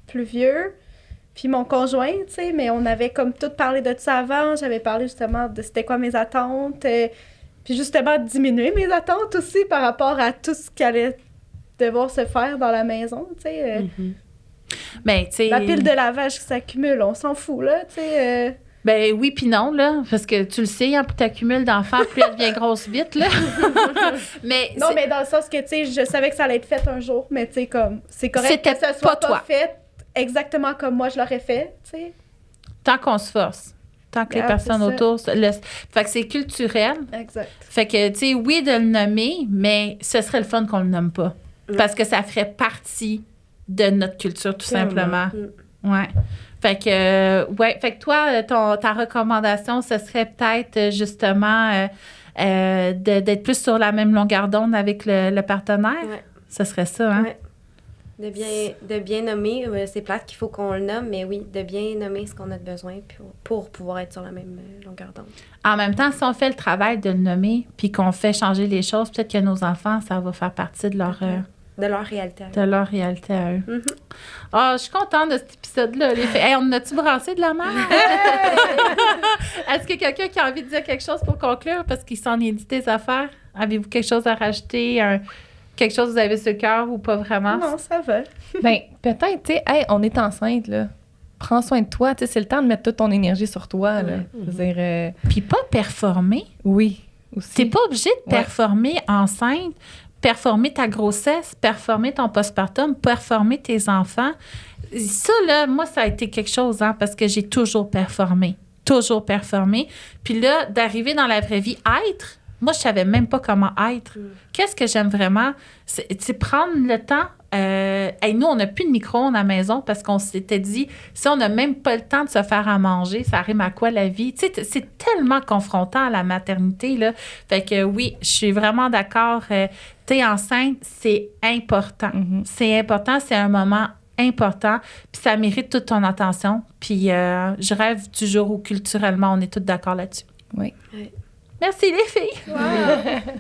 Speaker 2: plus vieux, puis mon conjoint, tu sais, mais on avait comme tout parlé de ça avant. J'avais parlé justement de c'était quoi mes attentes, puis justement diminuer mes attentes aussi par rapport à tout ce qui allait devoir se faire dans la maison, tu sais.
Speaker 1: Ben, tu sais...
Speaker 2: La pile de lavage qui s'accumule, on s'en fout, là, tu sais.
Speaker 1: Ben oui puis non, là, parce que tu le sais, hein, plus t'accumules d'enfants, plus elle devient grosse vite, là. Mais
Speaker 2: non, mais dans le sens que, tu sais, je savais que ça allait être fait un jour, mais tu sais, comme, c'est correct
Speaker 1: c'était
Speaker 2: que ça soit
Speaker 1: pas toi.
Speaker 2: fait exactement comme moi je l'aurais fait, tu sais.
Speaker 1: Tant qu'on se force. Tant que les personnes autour... Fait que c'est culturel.
Speaker 2: Exact.
Speaker 1: Fait que, tu sais, oui, de le nommer, mais ce serait le fun qu'on le nomme pas. Parce que ça ferait partie de notre culture, tout simplement. Ouais. Fait que toi, ta recommandation, ce serait peut-être justement d'être plus sur la même longueur d'onde avec le partenaire.
Speaker 4: Ouais.
Speaker 1: Ce serait ça, hein?
Speaker 4: Ouais. De bien nommer, c'est plate qu'il faut qu'on le nomme, mais oui, de bien nommer ce qu'on a de besoin pour pouvoir être sur la même longueur d'onde.
Speaker 1: En même temps, si on fait le travail de le nommer puis qu'on fait changer les choses, peut-être que nos enfants, ça va faire partie de leur...
Speaker 4: de leur réalité à eux.
Speaker 1: De leur réalité à eux.
Speaker 4: Mm-hmm.
Speaker 1: Ah, je suis contente de cet épisode-là. Hey, on a-tu brassé de la merde? Est-ce que quelqu'un qui a envie de dire quelque chose pour conclure parce qu'il s'en est dit des affaires? Avez-vous quelque chose à rajouter? Quelque chose que vous avez sur le cœur ou pas vraiment?
Speaker 2: Non, ça va.
Speaker 5: Ben, peut-être, tu sais, hey, on est enceinte, là. Prends soin de toi, tu sais, c'est le temps de mettre toute ton énergie sur toi, là. Je veux dire...
Speaker 1: Puis pas performer.
Speaker 5: Oui, aussi.
Speaker 1: T'es pas obligé de performer enceinte, performer ta grossesse, performer ton postpartum, performer tes enfants. Ça, là, moi, ça a été quelque chose, hein, parce que j'ai toujours performé. Toujours performé. Puis là, d'arriver dans la vraie vie, être... Moi, je savais même pas comment être. Qu'est-ce que j'aime vraiment? C'est prendre le temps. Nous, on n'a plus de micro-ondes à la maison parce qu'on s'était dit, si on n'a même pas le temps de se faire à manger, ça rime à quoi la vie? Tu sais, c'est tellement confrontant à la maternité, là. Fait que oui, je suis vraiment d'accord. T'es enceinte, c'est important.
Speaker 5: Mm-hmm.
Speaker 1: C'est important, c'est un moment important, puis ça mérite toute ton attention. Puis je rêve du jour où culturellement, on est tous d'accord là-dessus.
Speaker 5: Oui.
Speaker 4: Ouais.
Speaker 1: Merci les filles!
Speaker 2: Wow.